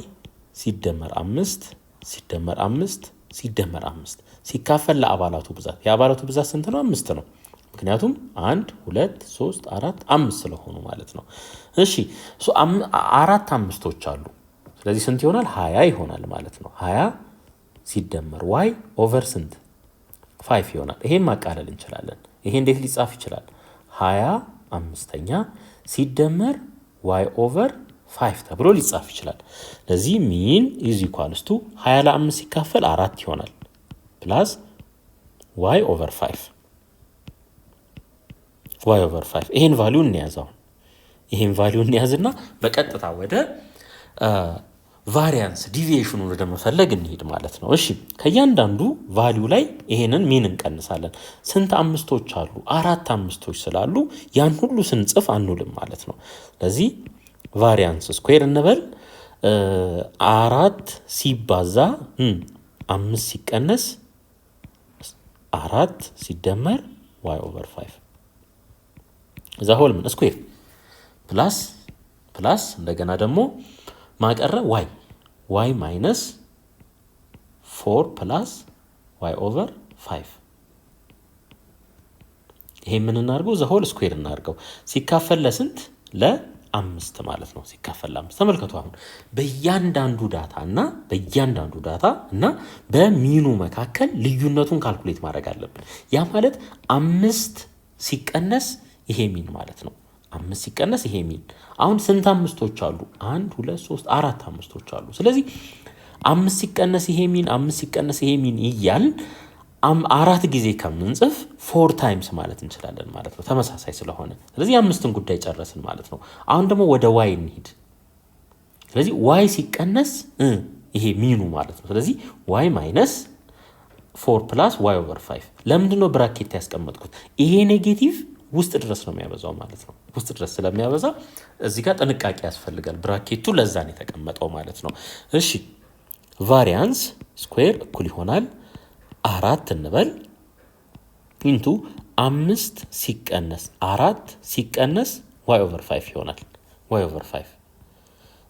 ሲደመር 5 ሲደመር 5 ሲደመር 5 ሲካፈል ለአባላቱ ብዛት። የአባላቱ ብዛት ስንት ነው? 5 ነው። ምክንያቱም 1 2 3 4 5 ስለሆኑ ማለት ነው። እሺ አራት አምስቶች አሉ። ስለዚህ ስንት ይሆናል? 20 ይሆናል ማለት ነው። 20 ሲደመር y ኦቨር ስንት 5 ይሆናል። ይሄን ማቃለል እንችላለን። ይሄ እንዴት ሊጻፍ ይችላል? 25ኛ ሲደመር y ኦቨር 5 ተብሎ ሊጻፍ ይችላል። ለዚህ ሚን ኢዝ ኢኳልስ ቱ 20 ለ5 ሲካፈል 4 ይሆናል ፕላስ y ኦቨር 5 ይሄን ቫልዩ እንያዛው። ይሄን ቫልዩ እንያዝና በቀጥታ ወደ ቫሪያንስ ዲቪዬሽኑን ወደ መፈለግ እንሂድ ማለት ነው። እሺ ከእያንዳንዱ ቫልዩ ላይ ይሄንን ሚን እንቀንሳለን። ስንት አምስቶች አሉ? 4 አምስቶች ስላሉ ያን ሁሉ ስንጽፍ አንውልም ማለት ነው። ስለዚህ ቫሪያንስ ስኩዌር እንበል 4 ሲባዛ 5 ሲቀነስ 4 ሲደመር y ኦቨር 5 እዛ ሆል ምን ስኩዌር ፕላስ እንደገና ደግሞ ማቀረ y ማይነስ 4 ፕላስ y ኦቨር 5 ይሄ ምን እናርገው? ዘ ሆል ስኩዌር እናርገው። ሲካፈል ለስንት ለ5 ማለት ነው። ሲካፈል ለ5 ተመልከቱ። አሁን በእያንዳንዱ ዳታ እና በሚኑ መካከል ልዩነቱን ካልኩሌት ማድረግ አለብን። ያ ማለት 5 ሲቀነስ ይሄ ሚን ማለት ነው። 5 ሲቀነስ ይሄ ሚን። አሁን ስንት አምስቶች አሉ? 1 2 3 4 አምስቶች አሉ። ስለዚህ 5 ሲቀነስ ይሄ ሚን 5 ሲቀነስ ይሄ ሚን እያልን 4 ጊዜ ከምንጽፍ 4 ታይምስ ማለት እንችላለን ማለት ነው፣ ተመሳሳይ ስለሆነ። ስለዚህ 5ን ጉዳይ ጨረስን ማለት ነው። አሁን ደግሞ ወደ y እንሂድ። ስለዚህ y ሲቀነስ ይሄ ሚኑ ማለት ነው። ስለዚህ y ማይነስ 4 ፕላስ y ኦቨር 5። ለምንድን ነው ብራኬት ያስቀመጥኩት? ይሄ ኔጌቲቭ ውስጥ ድረስ ነው የሚያበዛው ማለት ነው። ውስጥ ድረስ ስለሚያበዛ እዚህ ጋር ጥንቃቄ ያስፈልጋል። ብራኬቱ ለዛን የተቀመጠው ማለት ነው። እሺ ቫሪያንስ ስኩዌር እኩል ይሆናል 4 እንበል ኢንቱ 5 ሲቀነስ 4 ሲቀነስ y ኦቨር 5 ይሆናል። y ኦቨር 5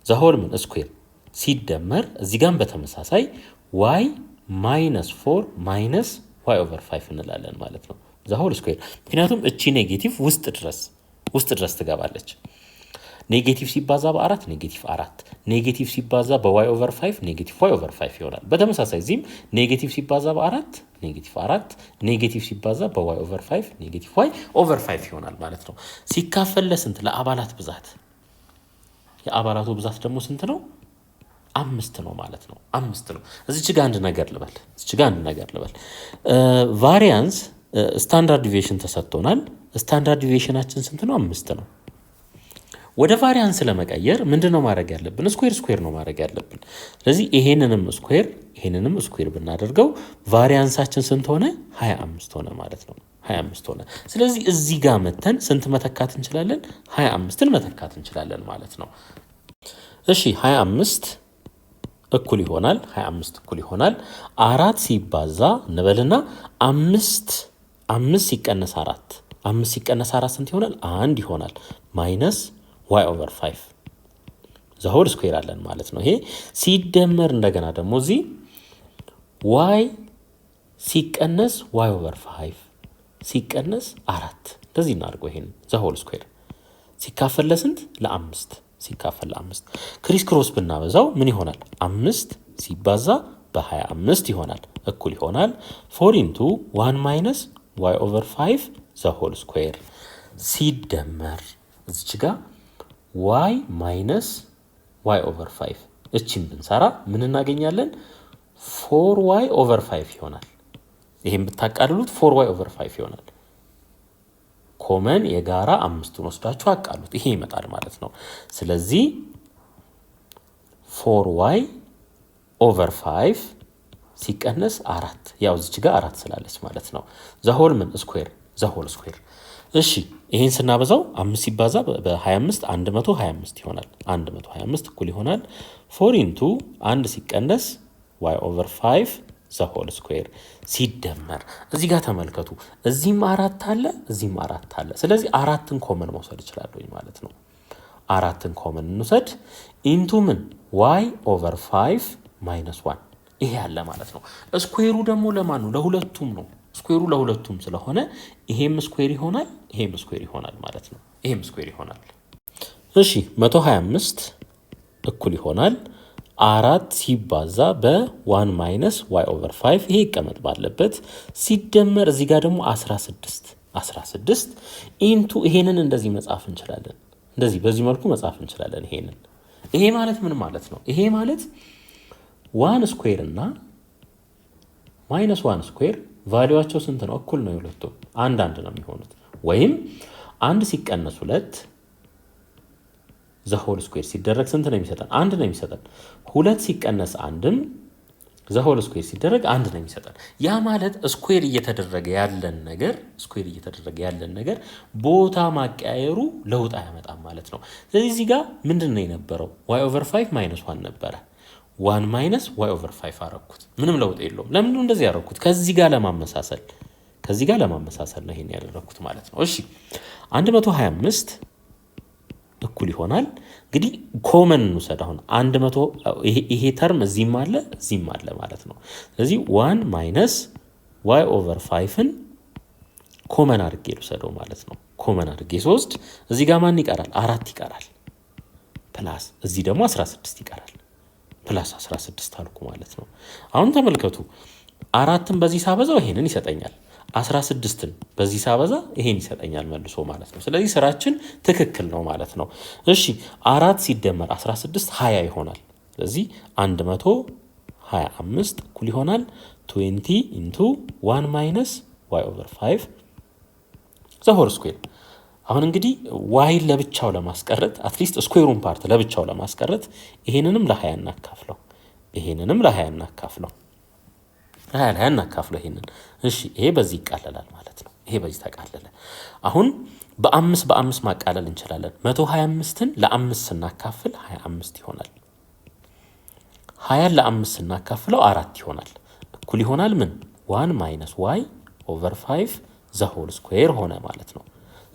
ዘ ሆል ምን ስኩዌር ሲደመር እዚህ ጋር በተመሳሳይ y ማይነስ 4 ማይነስ y ኦቨር 5 እንላለን ማለት ነው። ዘ ሆል ስኩዌር ምክንያቱም እቺ ኔጌቲቭ ውስጥ ድረስ ትገባለች። ኔጌቲቭ ሲባዛ በ4 ኔጌቲቭ 4 ኔጌቲቭ ሲባዛ በy ኦቨር 5 ኔጌቲቭ y ኦቨር 5 ይሆናል። በተመሳሳይ እዚህም ኔጌቲቭ ሲባዛ በ4 ኔጌቲቭ 4 ኔጌቲቭ ሲባዛ በy ኦቨር 5 ኔጌቲቭ y ኦቨር 5 ይሆናል ማለት ነው። ሲካፈል ለስንት? ለአባላት ብዛት። የአባላቱ ብዛት ደግሞ ስንት ነው? 5 ነው ማለት ነው። 5 ነው። እዚች ጋር አንድ ነገር ልበል። ቫሪያንስ ስታንዳርድ ዲቪዬሽን ተሰጥቶናል። ስታንዳርድ ዲቪዬሽናችን ስንት ነው? 5 ነው። ወደ ቫሪያንስ ለመቀየር ምንድነው ማድረግ ያለብን? ስኩዌር ነው ማድረግ ያለብን። ስለዚህ ይሄንንም ስኩዌር ብናደርገው ቫሪያንሳችን ስንት ሆነ? 25 ሆነ ማለት ነው። 25 ሆነ። ስለዚህ እዚህ ጋር መተን ስንት መተካት እንችላለን? 25ን መተካት እንችላለን ማለት ነው። እሺ 25 እኩል ይሆናል 4 ሲባዛ እንበልና 5 ሲቀነስ 4 ስንት ይሆናል? 1 ይሆናል። ማይነስ y/5 ዘሆል ስኩዌር አለን ማለት ነው። ይሄ ሲደመር እንደገና ደግሞ እዚህ y ሲቀነስ y/5 ሲቀነስ 4 እንደዚህ እናድርገው። ይሄን ዘሆል ስኩዌር ሲካፈል ለስንት? ለ5 ሲካፈል ለ5 ክሪስ ክሮስ ብናበዛው ምን ይሆናል? 5 ሲባዛ በ25 ይሆናል። እኩል ይሆናል 4 into 1 minus y/5 ዘሆል ስኩዌር ሲደመር እዚች ጋር y minus y/5 እቺን ብንሰራ ምን እናገኛለን? 4y/5 ይሆናል። ይሄን ብታቃልሉት 4y/5 ይሆናል። ኮመን የጋራ 5ቱን ወስዳችሁ አቃሉት። ይሄ ይመጣል ማለት ነው። ስለዚህ 4y/5 ሲቀነስ 4 ያው እዚች ጋር 4 ስላለች ማለት ነው። ዘሆል ስኩዌር እሺ ይሄን ስናበዛው 5 ሲባዛ በ25 125 ይሆናል። 125 እኩል ይሆናል 4 into 1 ሲቀነስ y/5 ዘሆል ስኩዌር ሲደመር እዚህ ጋር ተመልከቱ። እዚህም 4 አለ፣ እዚህም 4 አለ። ስለዚህ 4ን ኮመን መውሰድ እችላለሁ ማለት ነው። 4ን ኮመን እንውሰድ ኢንቱ ምን y/5 minus 1 ይሄ ያለ ማለት ነው። ስኩዌሩ ደግሞ ለማን ነው? ለሁለቱም ነው። ስኩዌሩ ለሁለቱም ስለሆነ ይሄም ስኩዌር ይሆናል ማለት ነው። ይሄም ስኩዌር ይሆናል። እሺ 125 እኩል ይሆናል 4 ሲባዛ በ1 ማይነስ y/5 ይሄ ይቀመጥ ባለበት ሲደመር እዚህ ጋር ደግሞ 16 ኢንቱ ይሄንን እንደዚህ መጻፍ እንችላለን። እንደዚህ በዚህ መልኩ መጻፍ እንችላለን። ይሄ ማለት ምን ማለት ነው? ይሄ ማለት 1 ስኩዌር እና ማይነስ 1 ስኩዌር ቫልዩዋቸው ስንት ነው? እኩል ነው። የሁለቱም አንድ ነው የሚሆኑት። ወይም 1 ሲቀነስ 2 ዘሆል ስኩዌር ሲደረግ ስንት ነው የሚሰጠን? 1 ነው የሚሰጠን። 2 ሲቀነስ 1ም ዘሆል ስኩዌር ሲደረግ 1 ነው የሚሰጠን። ያ ማለት ስኩዌር እየተደረገ ያለን ነገር ቦታ ማቀያየሩ ለውጥ አያመጣም ማለት ነው። ስለዚህ እዚህ ጋር ምንድን ነው የነበረው? y/5 ማይነስ 1 ነበረ። 1 ማይነስ y/5 አረኩት። ምንም ለውጥ የለውም። ለምንድነው እንደዚህ ያረኩት? ከዚህ ጋር ለማመሳሰል ነው ይሄን ያደረኩት ማለት ነው። እሺ 125 እኩል ይሆናል እንግዲህ ኮመን እንውሰድ። አሁን 100 ይሄ ተርም እዚህም አለ ማለት ነው። ስለዚህ 1 ማይነስ y/5ን ኮመን አድርጌ ልውሰደው ማለት ነው። ኮመን አድርጌ 3 እዚህ ጋር ማን ይቀራል? 4 ይቀራል። ፕላስ እዚህ ደግሞ 16 ይቀራል። ፕላስ 16 አልኩ ማለት ነው። አሁን ተመልከቱ 4ን በዚህ ሳበዛው ይሄንን ይሰጠኛል። 16ን በዚህ ሳበዛ ይሄን ይሰጠኛል መልሶ ማለት ነው። ስለዚህ ስራችን ትክክል ነው ማለት ነው። እሺ 4 ሲደመር 16 20 ይሆናል። ስለዚህ 125 እኩል ይሆናል 20 into 1 minus y/5 ዘሆል ስኩዌር። አሁን እንግዲህ ዋይን ለብቻው ለማስቀረት አትሊስት ስኩዌሩን ፓርት ለብቻው ለማስቀረት ይሄንንም ለ20 እናካፍለው። ይሄንን እሺ ይሄ በዚህ ይቃለላል ማለት ነው። ይሄ በዚህ ተቃለለ። አሁን በ5 ማቃለል እንችላለን። 125ን ለ5 ስናካፍል 25 ይሆናል። 20 ለ5 ስናካፍለው 4 ይሆናል። እኩል ይሆናል ምን 1 minus y/5 ዘሆል ስኩዌር ሆነ ማለት ነው።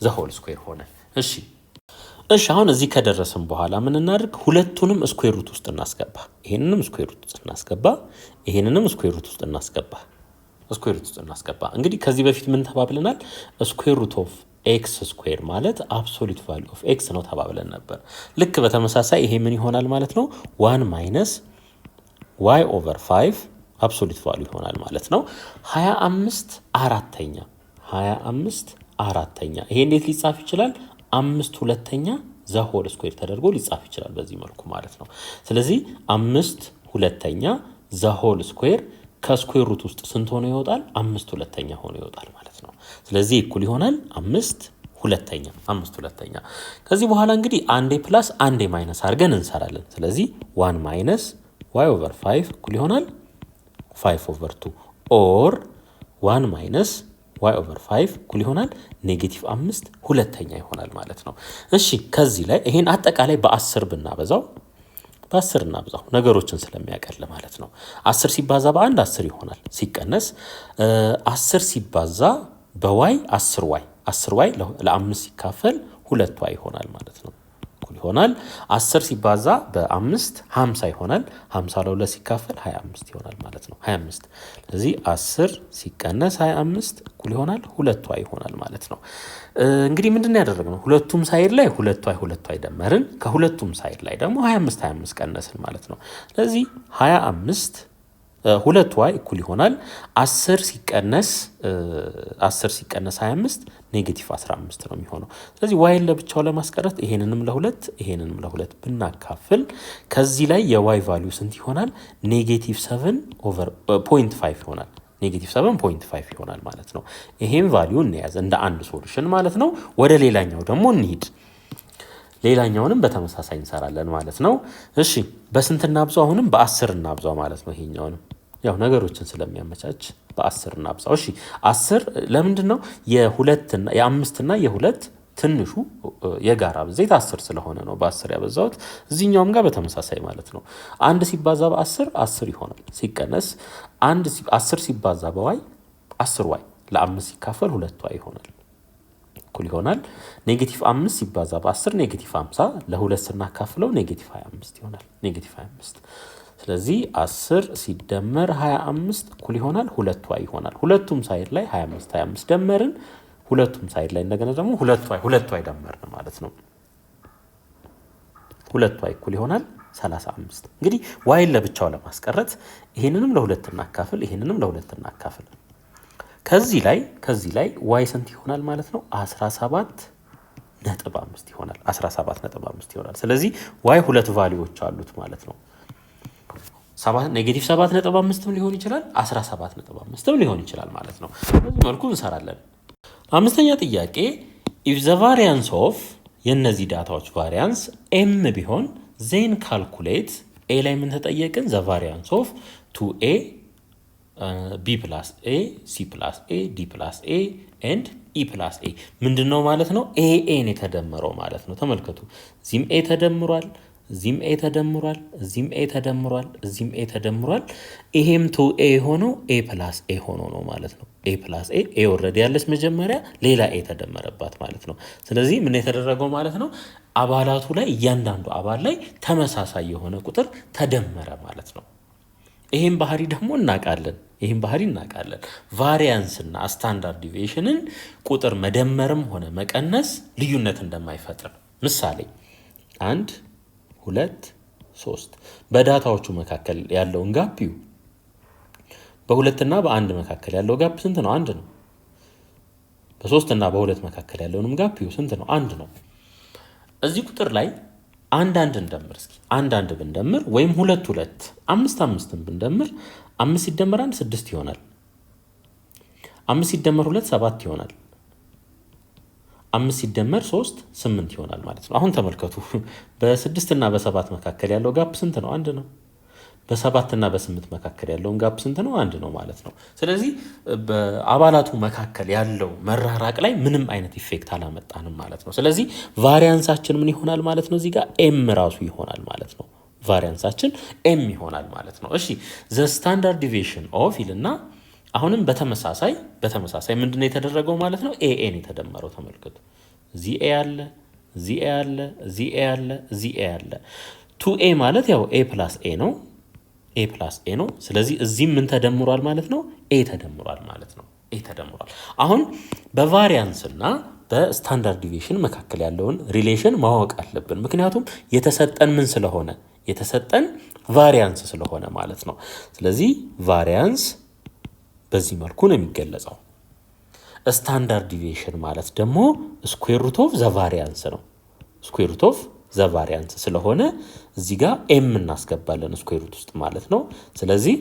ዘሆል ስኩዌር ሆነ። እሺ አሁን እዚህ ከደረስን በኋላ ምን እናድርግ? ሁለቱንም ስኩዌር ሩት ውስጥ እናስገባ። ይሄንንም ስኩዌር ሩት ውስጥ እናስገባ። እንግዲህ ከዚህ በፊት ምን ተባብለናል? ስኩዌር ሩት ኦፍ ኤክስ ስኩዌር ማለት አብሶሉት ቫልዩ ኦፍ ኤክስ ነው ተባብለን ነበር። ልክ በተመሳሳይ ይሄ ምን ይሆናል ማለት ነው? 1 minus y/5 አብሶሉት ቫልዩ ይሆናል ማለት ነው። 25 አራተኛ ይሄ እንዴት ሊጻፍ ይችላል? 5 ሁለተኛ ዘ ሆል ስኩዌር ተደርጎ ሊጻፍ ይችላል በዚህ መልኩ ማለት ነው። ስለዚህ 5/2 ዘ ሆል ስኩዌር ከስኩዌር ሩት ውስጥ ስንት ሆኖ ይወጣል? 5/2 ሆኖ ይወጣል ማለት ነው። ስለዚህ እኩል ይሆናል 5/2 ከዚህ በኋላ እንግዲህ አንዴ ፕላስ አንዴ ማይነስ አድርገን እንሰራለን። ስለዚህ 1 ማይነስ y/5 እኩል ይሆናል 5/2 ኦር 1 ማይነስ y/5 እኩል ይሆናል -5/2 ይሆናል ማለት ነው። እሺ ከዚህ ላይ ይሄን አጠቃላይ በ10 ብናበዛው በ10 እናብዛው ነገሮችን ስለሚያቀል ማለት ነው። 10 ሲባዛ በ1 10 ይሆናል። ሲቀነስ 10 ሲባዛ በy 10y ለ5 ሲካፈል 2y ይሆናል ማለት ነው። እኩል ይሆናል 10 ሲባዛ በ5 50 ይሆናል። 50 ለ2 ሲካፈል 25 ይሆናል ማለት ነው። 25 ስለዚህ 10 ሲቀነስ 25 እኩል ይሆናል 2y ይሆናል ማለት ነው። እንግዲህ ምንድነው ያደረግነው? ሁለቱም ሳይድ ላይ 2y ደመርን፣ ከሁለቱም ሳይድ ላይ ደግሞ 25 ቀነስን ማለት ነው። ስለዚህ 25 2y እኩል ይሆናል 10 ሲቀነስ 25 -15 ነው የሚሆነው። ስለዚህ yን ለብቻው ለማስቀረት ይሄንንም ለ2 ብናካፍል ከዚህ ላይ የy ቫልዩ ስንት ይሆናል? -7/0.5 ይሆናል። -7.5 ይሆናል ማለት ነው። ይሄን ቫልዩ እንያዝ እንደ አንድ ሶሉሽን ማለት ነው። ወደ ሌላኛው ደግሞ እንሂድ። ሌላኛውንም በተመሳሳይ እንሰራለን ማለት ነው። እሺ በስንት እናብዛው? አሁንም በ10 እናብዛው ማለት ነው። ይሄኛውንም ያው ነገሮችን ስለሚያመቻች በ10 እናብዛው። እሺ 10 ለምንድነው የ5 እና የ2 ትንሹ የጋራ ብዜት 10 ስለሆነ ነው በ10 ያበዛውት። እዚህኛውም ጋር በተመሳሳይ ማለት ነው። 1 ሲባዛ በ10 10 ይሆናል። ሲቀነስ 10 ሲባዛ በy 10y ለ5 ሲካፈል 2y ይሆናል። እኩል ይሆናል -5 ሲባዛ በ10 -50 ለ2 ስናካፍለው -25 ይሆናል። -25 ስለዚህ 10 ሲደመር 25 እኩል ይሆናል 2y ይሆናል። ሁለቱም ሳይድ ላይ 25 ደመርን። ሁለቱም ሳይድ ላይ እንደገና ደግሞ 2y ደመርን ማለት ነው። 2y እኩል ይሆናል 35። እንግዲህ yን ለብቻው ለማስቀረት ይሄንንም ለ2 እናካፍል። ከዚህ ላይ y ስንት ይሆናል ማለት ነው? 17.5 ይሆናል። 17.5 ይሆናል። ስለዚህ y ሁለት ቫልዩዎች አሉት ማለት ነው። -7.5 ሊሆን ይችላል፣ 17.5 ሊሆን ይችላል ማለት ነው። በዚህ መልኩ እንሰራለን። አምስተኛ ጥያቄ if the variance of የነዚህ ዳታዎች ቫሪያንስ m ቢሆን then calculate a ላይ ምን ተጠየቅን? the variance of 2a b plus a c plus a d plus a and e plus a ምንድነው ማለት ነው? a n የተደመረው ማለት ነው። ተመልከቱ እዚህም a ተደምሯል፣ እዚህም a ተደምሯል፣ እዚህም a ተደምሯል፣ እዚህም a ተደምሯል። ይሄም 2a ሆኖ a plus a ሆኖ ነው ማለት ነው። a plus a ኦልሬዲ ያለች መጀመሪያ ሌላ a ተደመረባት ማለት ነው። ስለዚህ ምን የተደረገው ማለት ነው? አባላቱ ላይ እያንዳንዱ አባል ላይ ተመሳሳይ የሆነ ቁጥር ተደመረ ማለት ነው። ይሄን ባህሪ ደግሞ እናውቃለን። ቫሪያንስ እና ስታንዳርድ ዲቪዬሽንን ቁጥር መደመርም ሆነ መቀነስ ልዩነት እንደማይፈጥር ምሳሌ 1 2 3 በዳታዎቹ መካከል ያለውን ጋፕ እዩ። በ2 እና በ1 መካከል ያለው ጋፕ ስንት ነው? 1 ነው። በ3 እና በ2 መካከል ያለውንም ጋፕ እዩ ስንት ነው? 1 ነው። እዚህ ቁጥር ላይ አንድ እንደምር እስኪ አንድ ብንደምር ወይም 2 5 ብንደምር 5 ሲደመር 1 6 ይሆናል። 5 ሲደመር 2 7 ይሆናል። 5 ሲደመር 3 8 ይሆናል ማለት ነው። አሁን ተመልከቱ በ6 እና በ7 መካከል ያለው ጋፕ ስንት ነው? 1 ነው። በ7 እና በ8 መካከል ያለውን ጋፕ ስንት ነው? 1 ነው ማለት ነው። ስለዚህ በአባላቱ መካከል ያለው መራራቅ ላይ ምንም አይነት ኢፌክት አላመጣንም ማለት ነው። ስለዚህ ቫሪያንሳችን ምን ይሆናል ማለት ነው? እዚህ ጋር ኤም ራሱ ይሆናል ማለት ነው። ቫሪያንሳችን ኤም ይሆናል ማለት ነው። እሺ ዘ ስታንዳርድ ዲቪዬሽን ኦፍ ይልና አሁንም በተመሳሳይ ምንድነው የተደረገው ማለት ነው? ኤን የተደመረው ተመልከቱ። እዚህ ኤ አለ፣ እዚህ ኤ አለ፣ እዚህ ኤ አለ፣ እዚህ ኤ አለ። 2a ማለት ያው a + a ነው። ስለዚህ እዚህም ምን ተደምሯል ማለት ነው? a ተደምሯል ማለት ነው። አሁን በቫሪያንስ እና በስታንዳርድ ዲቪዬሽን መካከል ያለውን ሪሌሽን ማወቅ አለብን። ምክንያቱም የተሰጠን ምን ስለሆነ የተሰጠን ቫሪያንስ ስለሆነ ማለት ነው። ስለዚህ ቫሪያንስ በዚህ መልኩ ነው የሚገለጸው። ስታንዳርድ ዲቪዬሽን ማለት ደግሞ ስኩዌር ሩት ኦፍ ዘ ቫሪያንስ ነው። ስኩዌር ሩት ኦፍ ዘ ቫሪያንስ ስለሆነ እዚህ ጋር ኤም እናስገባለን ስኩዌር ሩት ውስጥ ማለት ነው። ስለዚህ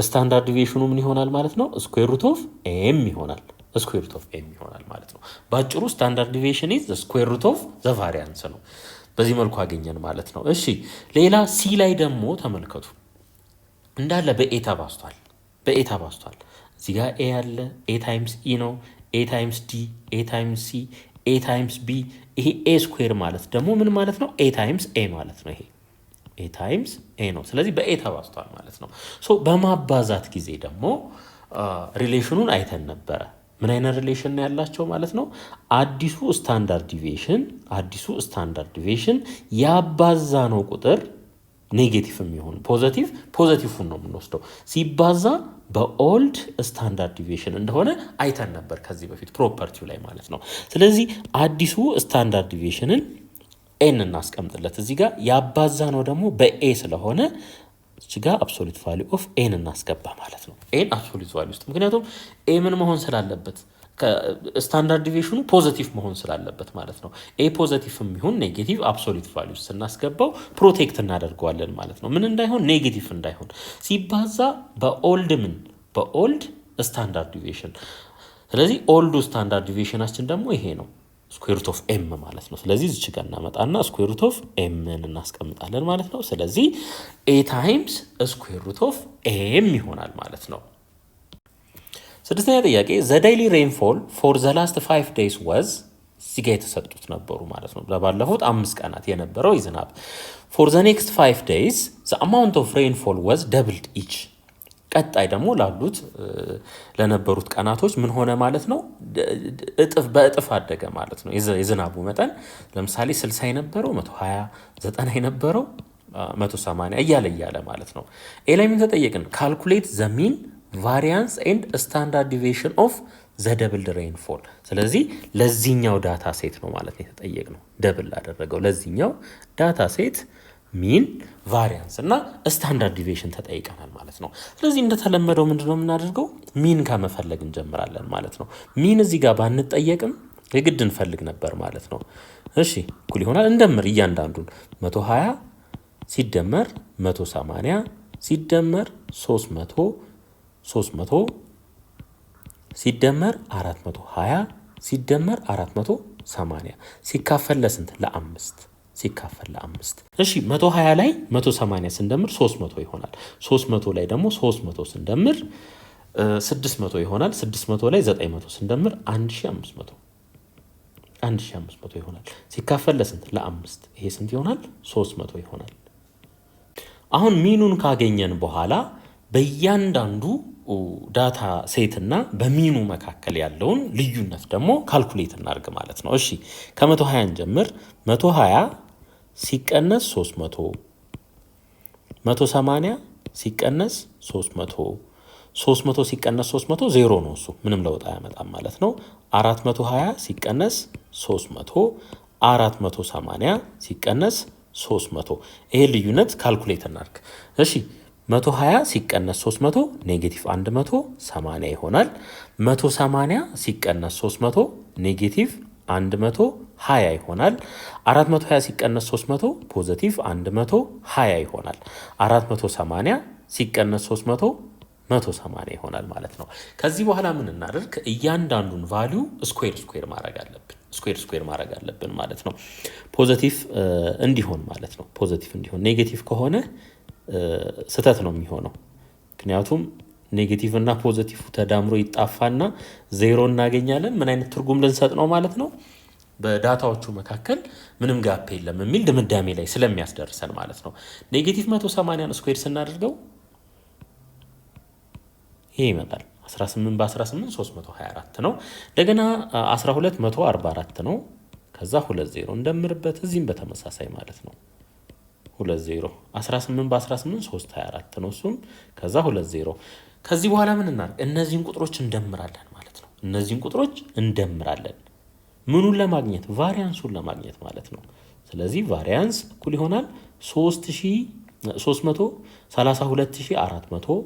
ስታንዳርድ ዲቪዬሽኑ ምን ይሆናል ማለት ነው? ስኩዌር ሩት ኦፍ ኤም ይሆናል። ስኩዌር ሩት ኦፍ ኤም ይሆናል ማለት ነው። ባጭሩ ስታንዳርድ ዲቪዬሽን ኢዝ ስኩዌር ሩት ኦፍ ዘ ቫሪያንስ ነው። በዚህ መልኩ አገኘን ማለት ነው። እሺ ሌላ ሲ ላይ ደግሞ ተመልከቱ። እንዳለ በኤ ተባዝቷል። እዚህ ጋር ኤ አለ። ኤ ታይምስ ኢ ነው። ኤ ታይምስ ዲ፣ ኤ ታይምስ ሲ፣ ኤ ታይምስ ቢ። ይሄ ኤ ስኩዌር ማለት ደግሞ ምን ማለት ነው? ኤ ታይምስ ኤ ማለት ነው። ይሄ ኤ ታይምስ ኤ ነው። ስለዚህ በኤ ተባዝቷል ማለት ነው። ሶ በማባዛት ጊዜ ደግሞ ሪሌሽኑን አይተን ነበረ። ምን አይነት ሪሌሽን ነው ያላቸው ማለት ነው? አዲሱ ስታንዳርድ ዲቪዬሽን ያባዛ ነው ቁጥር ኔጌቲቭ የሚሆን ፖዘቲቭን ነው የምንወስደው ሲባዛ በኦልድ ስታንዳርድ ዲቪዬሽን እንደሆነ አይተን ነበር ከዚህ በፊት ፕሮፐርቲው ላይ ማለት ነው። ስለዚህ አዲሱ ስታንዳርድ ዲቪዬሽንን ኤን እናስቀምጥለት። እዚህ ጋር ያባዛ ነው ደግሞ በኤ ስለሆነ እዚህ ጋር አብሶሉት ቫልዩ ኦፍ ኤን እናስገባ ማለት ነው። ኤን አብሶሉት ቫልዩ ውስጥ ምክንያቱም ኤ ምን መሆን ስላለበት ስታንዳርድ ዲቪዬሽኑ ፖዚቲቭ መሆን ስላለበት ማለት ነው። ኤ ፖዚቲቭ የሚሆን ኔጌቲቭ አብሶሉት ቫልዩ ስናስገባው ፕሮቴክት እናደርገዋለን ማለት ነው። ምን እንዳይሆን? ኔጌቲቭ እንዳይሆን ሲባዛ በኦልድ ስታንዳርድ ዲቪዬሽን። ስለዚህ ኦልዱ ስታንዳርድ ዲቪዬሽናችን ደግሞ ይሄ ነው፣ ስኩዌር ሩት ኦፍ ኤም ማለት ነው። ስለዚህ እዚች ጋር እናመጣና ስኩዌር ሩት ኦፍ ኤምን እናስቀምጣለን ማለት ነው። ስለዚህ ኤ ታይምስ ስኩዌር ሩት ኦፍ ኤም ይሆናል ማለት ነው። ስድስተኛ ጥያቄ ዘ ዴይሊ ሬንፎል ፎር ዘ ላስት 5 days ወዝ እዚህ ጋር የተሰጡት ነበሩ ማለት ነው። ባለፉት 5 ቀናት የነበረው ዝናብ ፎር ዘ ኔክስት 5 days ዘ አማውንት ኦፍ ሬንፎል ወዝ ደብልድ ኢች። ቀጣይ ደግሞ ላሉት ለነበሩት ቀናቶች ምን ሆነ ማለት ነው? በእጥፍ አደገ ማለት ነው የዝናቡ መጠን። ለምሳሌ 60 የነበረው 120፣ 90 የነበረው 180 እያለ ማለት ነው። ኤ ላይ ምን ተጠየቅን? ካልኩሌት ዘ ሚን ቫሪያንስ ኤንድ ስታንዳርድ ዲቪዬሽን ኦፍ ዘ ደብል ሬንፎል። ስለዚህ ለዚህኛው ዳታ ሴት ነው ማለት ነው የተጠየቅነው። ደብል አደረገው ለዚህኛው ዳታ ሴት ሚን ቫሪያንስ እና ስታንዳርድ ዲቪዬሽን ተጠይቀናል ማለት ነው። ስለዚህ እንደተለመደው ምንድነው የምናደርገው? ሚን ከመፈለግ እንጀምራለን ማለት ነው። ሚን እዚህ ጋር ባንጠየቅም የግድ እንፈልግ ነበር ማለት ነው። እሺ እኩል ይሆናል እንደምር እያንዳንዱን 120 ሲደመር 180 ሲደመር 300 ሲደመር 420 ሲደመር 480 ሲካፈል ለስንት? ለአምስት ሲካፈል ለአምስት። እሺ 120 ላይ 180 ስንደምር 300 ይሆናል። 300 ላይ ደግሞ 300 ስንደምር 600 ይሆናል። 600 ላይ 900 ስንደምር 1500 ይሆናል። ሲካፈል ለስንት? ለአምስት። ይሄ ስንት ይሆናል? 300 ይሆናል። አሁን ሚኑን ካገኘን በኋላ በእያንዳንዱ ዳታ ሴት እና በሚኑ መካከል ያለውን ልዩነት ደግሞ ካልኩሌት እናድርግ ማለት ነው። እሺ ከ120 እንጀምር። 120 ሲቀነስ 300 180 ሲቀነስ 300 ሲቀነስ 300 ዜሮ ነው። እሱ ምንም ለውጥ አያመጣም ማለት ነው። 420 ሲቀነስ 300 480 ሲቀነስ 300 ይሄ ልዩነት ካልኩሌት እናድርግ። እሺ 120 ሲቀነስ 300 ኔጌቲቭ 180 ይሆናል። 180 ሲቀነስ 300 ኔጌቲቭ 120 ይሆናል። 420 ሲቀነስ 300 ፖዚቲቭ 120 ይሆናል። 480 ሲቀነስ 300 180 ይሆናል ማለት ነው። ከዚህ በኋላ ምን እናደርግ? እያንዳንዱን ቫልዩ ስኩዌር ማድረግ አለብን ማለት ነው። ፖዚቲቭ እንዲሆን ማለት ነው። ፖዚቲቭ እንዲሆን ኔጌቲቭ ከሆነ ስህተት ነው የሚሆነው። ምክንያቱም ኔጌቲቭ እና ፖዚቲቭ ተዳምሮ ይጣፋና ዜሮ እናገኛለን። ምን አይነት ትርጉም ልንሰጥ ነው ማለት ነው? በዳታዎቹ መካከል ምንም ጋፕ የለም የሚል ድምዳሜ ላይ ስለሚያስደርሰን ማለት ነው። ኔጌቲቭ 180 ስኩዌር ስናደርገው ይሄ ይመጣል 18 በ18 324 ነው። እንደገና 12 144 ነው። ከዛ 20 እንደምርበት እዚህም በተመሳሳይ ማለት ነው 20 18 በ18 324 ነው እሱም። ከዛ 20 ከዚህ በኋላ ምን እናደርግ? እነዚህን ቁጥሮች እንደምራለን ማለት ነው። እነዚህን ቁጥሮች እንደምራለን ምኑን ለማግኘት? ቫሪያንሱን ለማግኘት ማለት ነው። ስለዚህ ቫሪያንስ እኩል ይሆናል 332400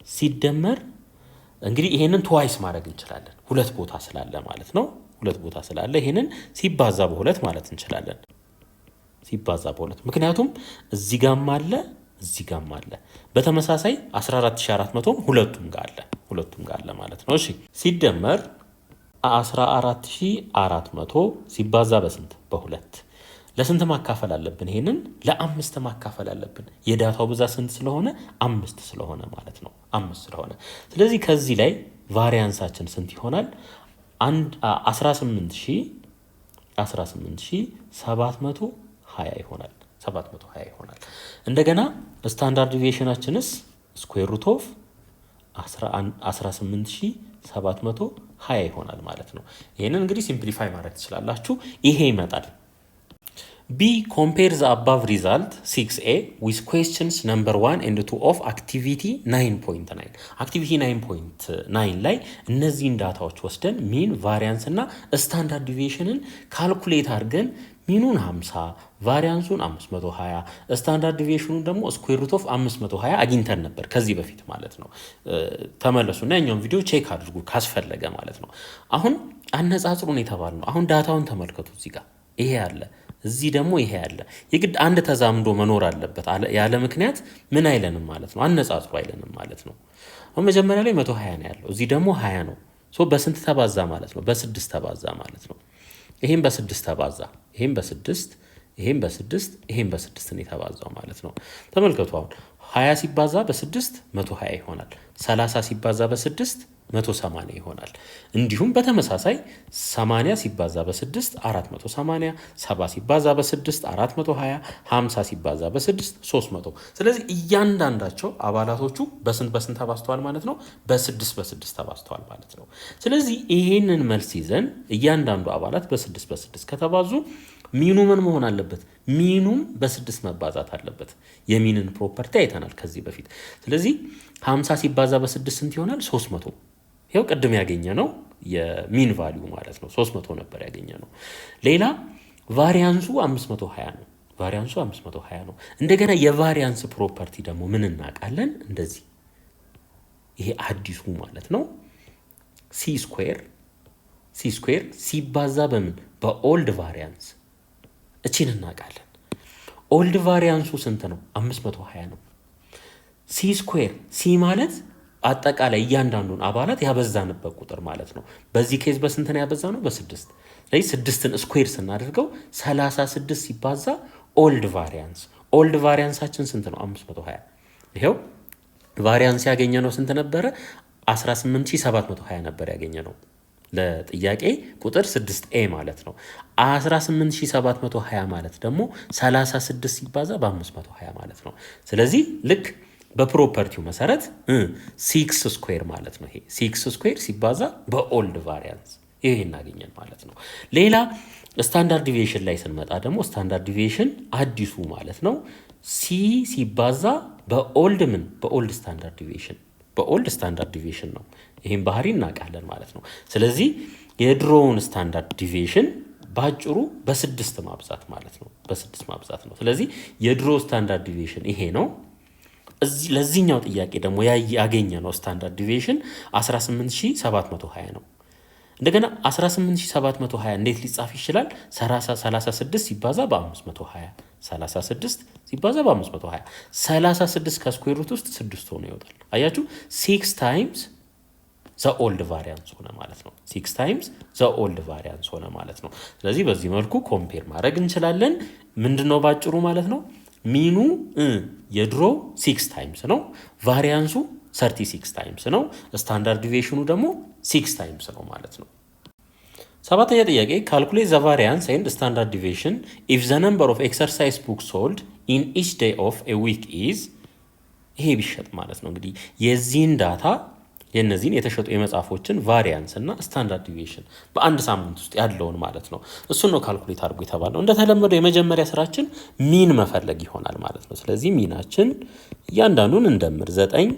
ሲደመር እንግዲህ ይሄንን ትዋይስ ማድረግ እንችላለን ሁለት ቦታ ስላለ ማለት ነው። ሁለት ቦታ ስላለ ይሄንን ሲባዛ በሁለት ማለት እንችላለን። ሲባዛ በሁለት ምክንያቱም እዚህ ጋርም አለ እዚህ ጋርም አለ። በተመሳሳይ 14400 ሁለቱም ጋር አለ ማለት ነው። እሺ ሲደመር 14400 ሲባዛ በስንት በሁለት ለስንት ማካፈል አለብን? ይሄንን ለአምስት ማካፈል አለብን። የዳታው ብዛት ስንት ስለሆነ 5 ስለሆነ ማለት ነው 5 ስለሆነ ስለዚህ ከዚህ ላይ ቫሪያንሳችን ስንት ይሆናል? 18720 ይሆናል 720 ይሆናል። እንደገና ስታንዳርድ ዲቪዬሽናችንስ ስኩዌር ሩት ኦፍ 18720 ይሆናል ማለት ነው። ይሄንን እንግዲህ ሲምፕሊፋይ ማድረግ ትችላላችሁ። ይሄ ይመጣል። B. Compare the above result 6A with questions number 1 and 2 of activity 9.9 activity 9.9 ላይ እነዚህን ዳታዎች ወስደን ሚን ቫሪያንስ እና ስታንዳርድ ዲቪዬሽንን ካልኩሌት አድርገን ሚኑን 50 ቫሪያንሱን 520 ስታንዳርድ ዲቪዬሽኑን ደግሞ ስኩዌር ሩት ኦፍ 520 አግኝተን ነበር ከዚህ በፊት ማለት ነው። ተመለሱና ያኛውን ቪዲዮ ቼክ አድርጉ ካስፈለገ ማለት ነው። አሁን አነጻጽሩን የተባልነው አሁን ዳታውን ተመልከቱ። እዚህ ጋር ይሄ አለ እዚህ ደግሞ ይሄ አለ። የግድ አንድ ተዛምዶ መኖር አለበት። ያለ ምክንያት ምን አይለንም ማለት ነው። አነጻጽሩ አይለንም ማለት ነው። አሁን መጀመሪያ ላይ 120 ነው ያለው እዚህ ደግሞ 20 ነው። በስንት ተባዛ ማለት ነው? በ6 ተባዛ ማለት ነው። ይሄን በ6 ተባዛ ይሄን በ6 ይሄን በ6 ይሄን በ6 ነው የተባዛው ማለት ነው። ተመልከቱ አሁን 20 ሲባዛ በ6 120 ይሆናል። 30 ሲባዛ በ6 180 ይሆናል። እንዲሁም በተመሳሳይ 80 ሲባዛ በ6 480 70 ሲባዛ በ6 420 50 ሲባዛ በ6 300 ስለዚህ እያንዳንዳቸው አባላቶቹ በስንት ተባዝተዋል ማለት ነው? በ6 ተባዝተዋል ማለት ነው። ስለዚህ ይሄንን መልስ ይዘን እያንዳንዱ አባላት በ6 ከተባዙ ሚኑ ምን መሆን አለበት? ሚኑም በ6 መባዛት አለበት። የሚንን ፕሮፐርቲ አይተናል ከዚህ በፊት። ስለዚህ 50 ሲባዛ በ6 ስንት ይሆናል? 300 ይሄው ቅድም ያገኘ ነው የሚን ቫልዩ ማለት ነው 300 ነበር ያገኘ ነው። ሌላ ቫሪያንሱ 520 ነው። ቫሪያንሱ 520 ነው። እንደገና የቫሪያንስ ፕሮፐርቲ ደግሞ ምን እናውቃለን? እንደዚህ ይሄ አዲሱ ማለት ነው ሲ ስኩዌር ሲባዛ በምን በኦልድ ቫሪያንስ እቺን እናውቃለን። ኦልድ ቫሪያንሱ ስንት ነው? 520 ነው። ሲ ስኩዌር ሲ ማለት አጠቃላይ እያንዳንዱን አባላት ያበዛንበት ቁጥር ማለት ነው። በዚህ ኬዝ በስንት ነው ያበዛነው? በ6 ስለዚህ 6ን ስኩዌር ስናደርገው 36 ሲባዛ ኦልድ ቫሪያንሳችን ስንት ነው? 520 ይሄው ቫሪያንስ ያገኘነው ስንት ነበረ? 18720 ነበር ያገኘነው ለጥያቄ ቁጥር 6A ማለት ነው። 18720 ማለት ደግሞ 36 ሲባዛ በ520 ማለት ነው። ስለዚህ ልክ በፕሮፐርቲው መሰረት 6 ስኩዌር ማለት ነው። ይሄ 6 ስኩዌር ሲባዛ በኦልድ ቫሪያንስ ይሄ እናገኘን ማለት ነው። ሌላ ስታንዳርድ ዲቪዬሽን ላይ ስንመጣ ደግሞ ስታንዳርድ ዲቪዬሽን አዲሱ ማለት ነው ሲ ሲባዛ በኦልድ ስታንዳርድ ዲቪዬሽን ነው። ይሄን ባህሪ እናውቃለን ማለት ነው። ስለዚህ የድሮውን ስታንዳርድ ዲቪዬሽን ባጭሩ በ6 ማብዛት ማለት ነው። በ6 ማብዛት ነው። ስለዚህ የድሮ ስታንዳርድ ዲቪዬሽን ይሄ ነው። ለዚህኛው ጥያቄ ደግሞ ያገኘ ነው ስታንዳርድ ዲቪዬሽን 18720 ነው። እንደገና 18720 እንዴት ሊጻፍ ይችላል? 36 ሲባዛ በ520 36 ሲባዛ በ520 36 ከስኩዌር ሩት ውስጥ 6 ሆኖ ይወጣል። አያችሁ 6 ታይምስ ዘ ኦልድ ቫሪያንስ ሆነ ማለት ነው። 6 ታይምስ ዘ ኦልድ ቫሪያንስ ሆነ ማለት ነው። ስለዚህ በዚህ መልኩ ኮምፔር ማድረግ እንችላለን። ምንድነው ባጭሩ ማለት ነው ሚኑ የድሮ 6 ታይምስ ነው፣ ቫሪያንሱ 36 ታይምስ ነው፣ ስታንዳርድ ዲቪዬሽኑ ደግሞ 6 ታይምስ ነው ማለት ነው። ሰባተኛ ጥያቄ ካልኩሌት ዘ ቫሪያንስ ኤንድ ስታንዳርድ ዲቪዬሽን ኢፍ ዘ ነምበር ኦፍ ኤክሰርሳይዝ ቡክ ሶልድ ኢን ኢች ዴይ ኦፍ ኤ ዊክ ኢዝ ይሄ ቢሸጥ ማለት ነው እንግዲህ የዚህን ዳታ የነዚህን የተሸጡ የመጽሐፎችን ቫሪያንስ እና ስታንዳርድ ዲቪዬሽን በአንድ ሳምንት ውስጥ ያለውን ማለት ነው እሱን ነው ካልኩሌት አድርጎ የተባለው። እንደተለመደው የመጀመሪያ ስራችን ሚን መፈለግ ይሆናል ማለት ነው። ስለዚህ ሚናችን እያንዳንዱን እንደምር 9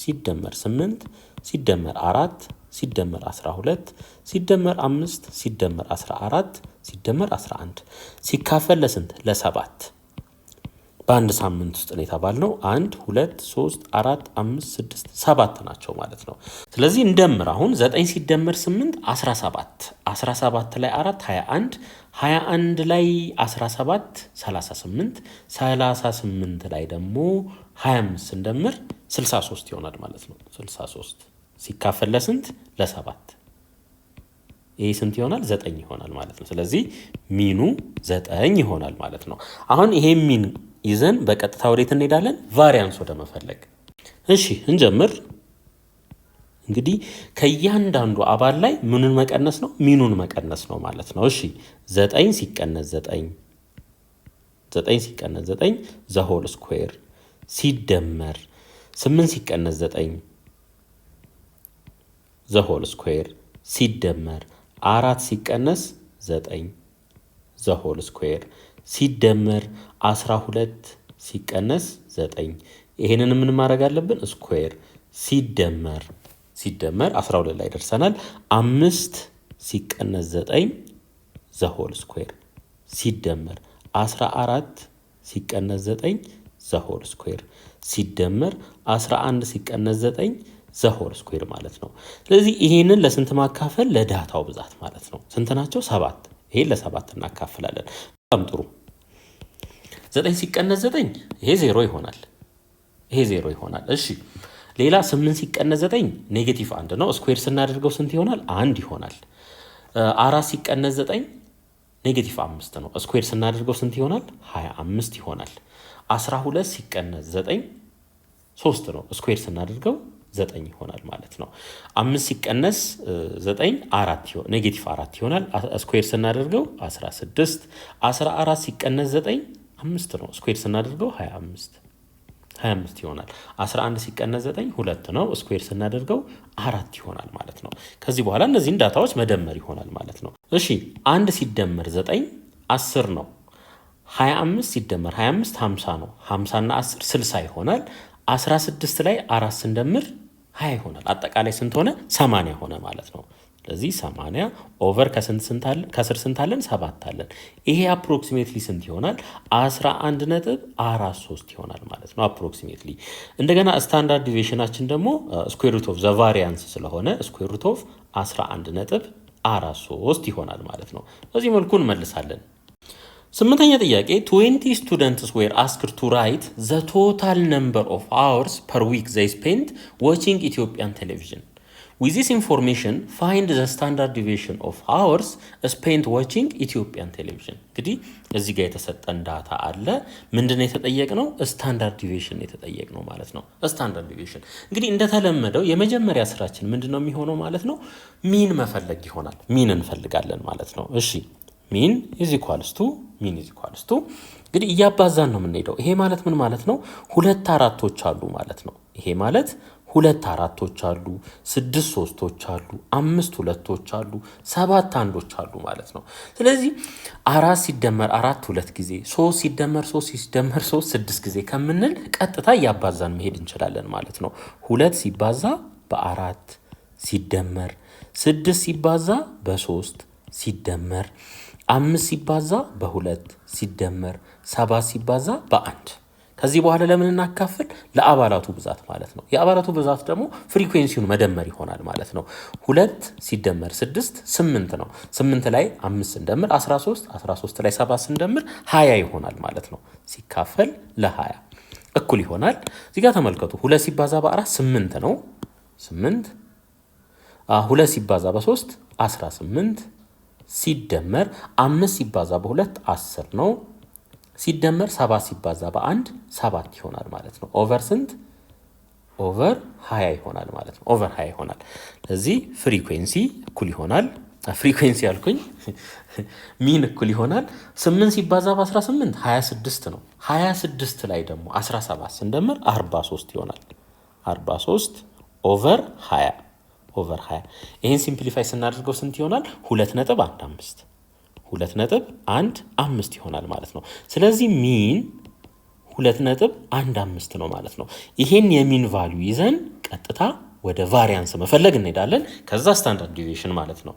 ሲደመር 8 ሲደመር 4 ሲደመር 12 ሲደመር 5 ሲደመር 14 ሲደመር 11 ሲካፈል ለስንት? ለ7 በአንድ ሳምንት ውስጥ ነው የተባልነው 1 2 3 4 5 6 7 ናቸው ማለት ነው። ስለዚህ እንደምር አሁን 9 ሲደመር 8 17 17 ላይ 4 21 21 ላይ 17 38 38 ላይ ደግሞ 25 ስንደምር 63 ይሆናል ማለት ነው። 63 ሲካፈል ለስንት? ለ7 ይህ ስንት ይሆናል? 9 ይሆናል ማለት ነው። ስለዚህ ሚኑ 9 ይሆናል ማለት ነው። አሁን ይሄ ሚን ይዘን በቀጥታ ወዴት እንሄዳለን? ቫሪያንስ ወደ መፈለግ። እሺ እንጀምር። እንግዲህ ከእያንዳንዱ አባል ላይ ምንን መቀነስ ነው? ሚኑን መቀነስ ነው ማለት ነው። እሺ 9 ሲቀነስ 9 9 ሲቀነስ 9 ዘሆል ስኩዌር ሲደመር 8 ሲቀነስ 9 ዘሆል ስኩዌር ሲደመር 4 ሲቀነስ 9 ዘሆል ስኩዌር ሲደመር 12 ሲቀነስ 9 ይሄንን ምን ማድረግ አለብን? ስኩዌር ሲደመር 12 ላይ ደርሰናል። 5 ሲቀነስ 9 ዘሆል ስኩዌር ሲደመር 14 ሲቀነስ 9 ዘሆል ስኩዌር ሲደመር 11 ሲቀነስ 9 ዘሆል ስኩዌር ማለት ነው። ስለዚህ ይሄንን ለስንት ማካፈል? ለዳታው ብዛት ማለት ነው። ስንት ናቸው? 7። ይሄን ለ7 እናካፍላለን። በጣም ጥሩ። 9 ሲቀነስ 9 ይሄ 0 ይሆናል። ይሄ 0 ይሆናል። እሺ ሌላ 8 ሲቀነስ 9 ኔጌቲቭ 1 ነው። ስኩዌር ስናደርገው ስንት ይሆናል? 1 ይሆናል። 4 ሲቀነስ 9 ኔጌቲቭ 5 ነው። ስኩዌር ስናደርገው ስንት ይሆናል? 25 ይሆናል። 12 ሲቀነስ 9 3 ነው። ስኩዌር ስናደርገው 9 ይሆናል ማለት ነው። 5 ሲቀነስ 9 4 ኔጌቲቭ 4 ይሆናል። ስኩዌር ስናደርገው 16 14 ሲቀነስ 9 5 ነው። ስኩዌር ስናደርገው 25 ይሆናል። 11 ሲቀነስ 9 2 ነው። ስኩዌር ስናደርገው 4 ይሆናል ማለት ነው። ከዚህ በኋላ እነዚህን ዳታዎች መደመር ይሆናል ማለት ነው። እሺ 1 ሲደመር 9 10 ነው። 25 ሲደመር 25 50 ነው። 50 እና 10 60 ይሆናል። 16 ላይ 4 ስንደምር 20 ይሆናል። አጠቃላይ ስንት ሆነ? 80 ሆነ ማለት ነው። ስለዚህ 80 ኦቨር ከስር ስንት አለን? 7 አለን። ይሄ አፕሮክሲሜትሊ ስንት ይሆናል? 11.43 ይሆናል ማለት ነው። አፕሮክሲሜትሊ እንደገና ስታንዳርድ ዲቪዬሽናችን ደግሞ ስኩዌር ሩት ኦፍ ዘ ቫሪያንስ ስለሆነ ስኩዌር ሩት ኦፍ 11.43 ይሆናል ማለት ነው። በዚህ መልኩ እንመልሳለን። 8ኛ ጥያቄ 20 students were asked to write the total number of hours per week they spent watching Ethiopian television. With this information, find the standard deviation of hours spent watching Ethiopian television. እንግዲህ እዚህ ጋር የተሰጠን ዳታ አለ። ምንድነው የተጠየቅነው? ስታንዳርድ ዲቪዬሽን የተጠየቅነው ማለት ነው። ስታንዳርድ ዲቪዬሽን እንግዲህ እንደተለመደው የመጀመሪያ ስራችን ምንድነው የሚሆነው ማለት ነው? ሚን መፈለግ ይሆናል። ሚን እንፈልጋለን ማለት ነው። እሺ ሚን ኢዝ ኢኳልስ ቱ እንግዲህ እያባዛን ነው የምንሄደው። ይሄ ማለት ምን ማለት ነው? 2 አራቶች አሉ ማለት ነው። ይሄ ማለት 2 አራቶች አሉ፣ 6 ሶስቶች አሉ፣ 5 ሁለቶች አሉ፣ 7 አንዶች አሉ ማለት ነው። ስለዚህ 4 ሲደመር 4 2 ጊዜ፣ 3 ሲደመር 3 6 ጊዜ ከምንል ቀጥታ እያባዛን መሄድ እንችላለን ማለት ነው። 2 ሲባዛ በ4 ሲደመር 6 ሲባዛ በ3 ሲደመር 5 ሲባዛ በ2 ሲደመር 7 ሲባዛ በ1 ከዚህ በኋላ ለምን እናካፍል? ለአባላቱ ብዛት ማለት ነው። የአባላቱ ብዛት ደግሞ ፍሪኩዌንሲውን መደመር ይሆናል ማለት ነው። 2 ሲደመር 6 8 ነው። 8 ላይ 5 ስንደምር 13 ላይ 7 ስንደምር 20 ይሆናል ማለት ነው። ሲካፈል ለ20 እኩል ይሆናል። እዚህ ጋር ተመልከቱ። 2 ሲባዛ በ4 8 ነው። 8 2 ሲባዛ በ3 18 ሲደመር 5 ሲባዛ በ2 10 ነው። ሲደመር 7 ሲባዛ በ1 7 ይሆናል ማለት ነው። ኦቨር ስንት? ኦቨር 20 ይሆናል ማለት ነው። ኦቨር 20 ይሆናል። ስለዚህ ፍሪኩዌንሲ እኩል ይሆናል። ፍሪኩዌንሲ ያልኩኝ ሚን እኩል ይሆናል 8 ሲባዛ በ18 26 ነው። 26 ላይ ደግሞ 17 ስንደምር 43 ይሆናል። 43 ኦቨር 20 ኦቨር 20 ይሄን ሲምፕሊፋይ ስናደርገው ስንት ይሆናል? 2.15 2.15 ይሆናል ማለት ነው። ስለዚህ ሚን 2.15 ነው ማለት ነው። ይሄን የሚን ቫልዩ ይዘን ቀጥታ ወደ ቫሪያንስ መፈለግ እንሄዳለን። ከዛ ስታንዳርድ ዲቪዬሽን ማለት ነው።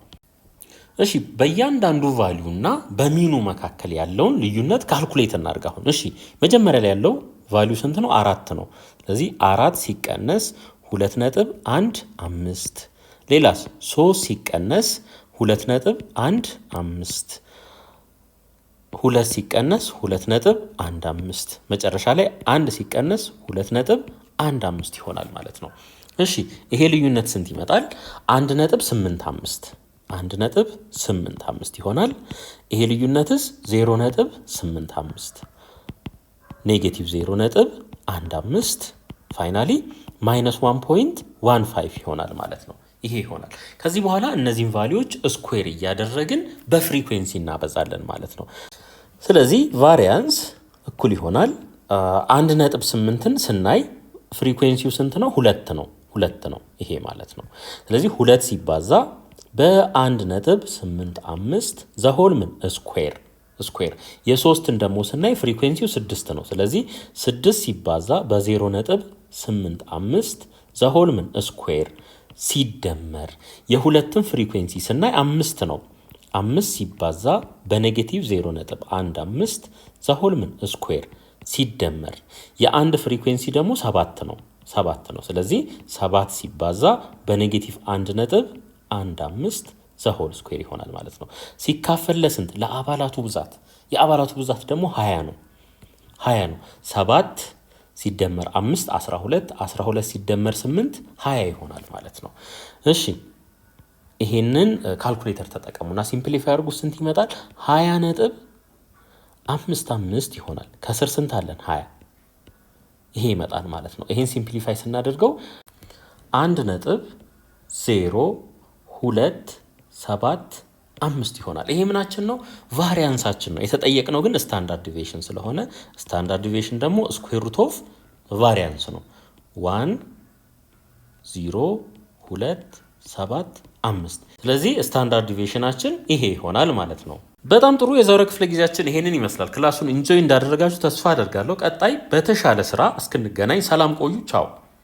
እሺ በእያንዳንዱ ቫልዩ እና በሚኑ መካከል ያለውን ልዩነት ካልኩሌት እናድርግ። አሁን እሺ መጀመሪያ ላይ ያለው ቫልዩ ስንት ነው? 4 ነው። ስለዚህ 4 ሲቀነስ 2.15 ሌላስ 3 ሲቀነስ 2.15 2 ሲቀነስ 2.15 መጨረሻ ላይ 1 ሲቀነስ 2.15 ይሆናል ማለት ነው። እሺ ይሄ ልዩነት ስንት ይመጣል? 1.85 1.85 ይሆናል። ይሄ ልዩነትስ 0.85 ኔጌቲቭ 0.15 ፋይናሊ -1.15 ይሆናል ማለት ነው። ይሄ ይሆናል። ከዚህ በኋላ እነዚህን ቫልዩዎች ስኩዌር እያደረግን በፍሪኩዌንሲ እናበዛለን ማለት ነው። ስለዚህ ቫሪያንስ እኩል ይሆናል 1.8ን ስናይ ፍሪኩዌንሲው ስንት ነው? 2 ነው ይሄ ማለት ነው። ስለዚህ 2 ሲባዛ በ1.85 ዘሆል ምን ስኩዌር የሶስትን ደግሞ ስናይ ፍሪኩዌንሲው 6 ነው። ስለዚህ 6 ሲባዛ በ0.85 ዘሆል ምን ስኩዌር ሲደመር የሁለትን ፍሪኩዌንሲ ስናይ 5 ነው። 5 ሲባዛ በኔጌቲቭ 0.15 ዘሆል ምን ስኩዌር ሲደመር የአንድ ፍሪኩዌንሲ ደግሞ 7 ነው። ስለዚህ 7 ሲባዛ በኔጌቲቭ 1.15 ዘሆል ስኩዌር ይሆናል ማለት ነው። ሲካፈል ለስንት? ለአባላቱ ብዛት። የአባላቱ ብዛት ደግሞ 20 ነው። 7 ሲደመር 5 12 ሲደመር 8 20 ይሆናል ማለት ነው። እሺ ይሄንን ካልኩሌተር ተጠቀሙና ሲምፕሊፋይ አድርጉ። ስንት ይመጣል? 20.55 ይሆናል። ከስር ስንት አለን? 20 ይሄ ይመጣል ማለት ነው። ይሄን ሲምፕሊፋይ ስናደርገው 1.0275 ይሆናል። ይሄ ምናችን ነው? ቫሪያንሳችን ነው። የተጠየቅነው ግን ስታንዳርድ ዲቪዬሽን ስለሆነ ስታንዳርድ ዲቪዬሽን ደግሞ ስኩዌር ሩት ኦፍ ቫሪያንስ ነው። 1.0275 ስለዚህ ስታንዳርድ ዲቪዬሽናችን ይሄ ይሆናል ማለት ነው። በጣም ጥሩ። የዛሬው ክፍለ ጊዜያችን ይሄንን ይመስላል። ክላሱን ኢንጆይ እንዳደረጋችሁ ተስፋ አደርጋለሁ። ቀጣይ በተሻለ ስራ እስክንገናኝ ሰላም ቆዩ። ቻው።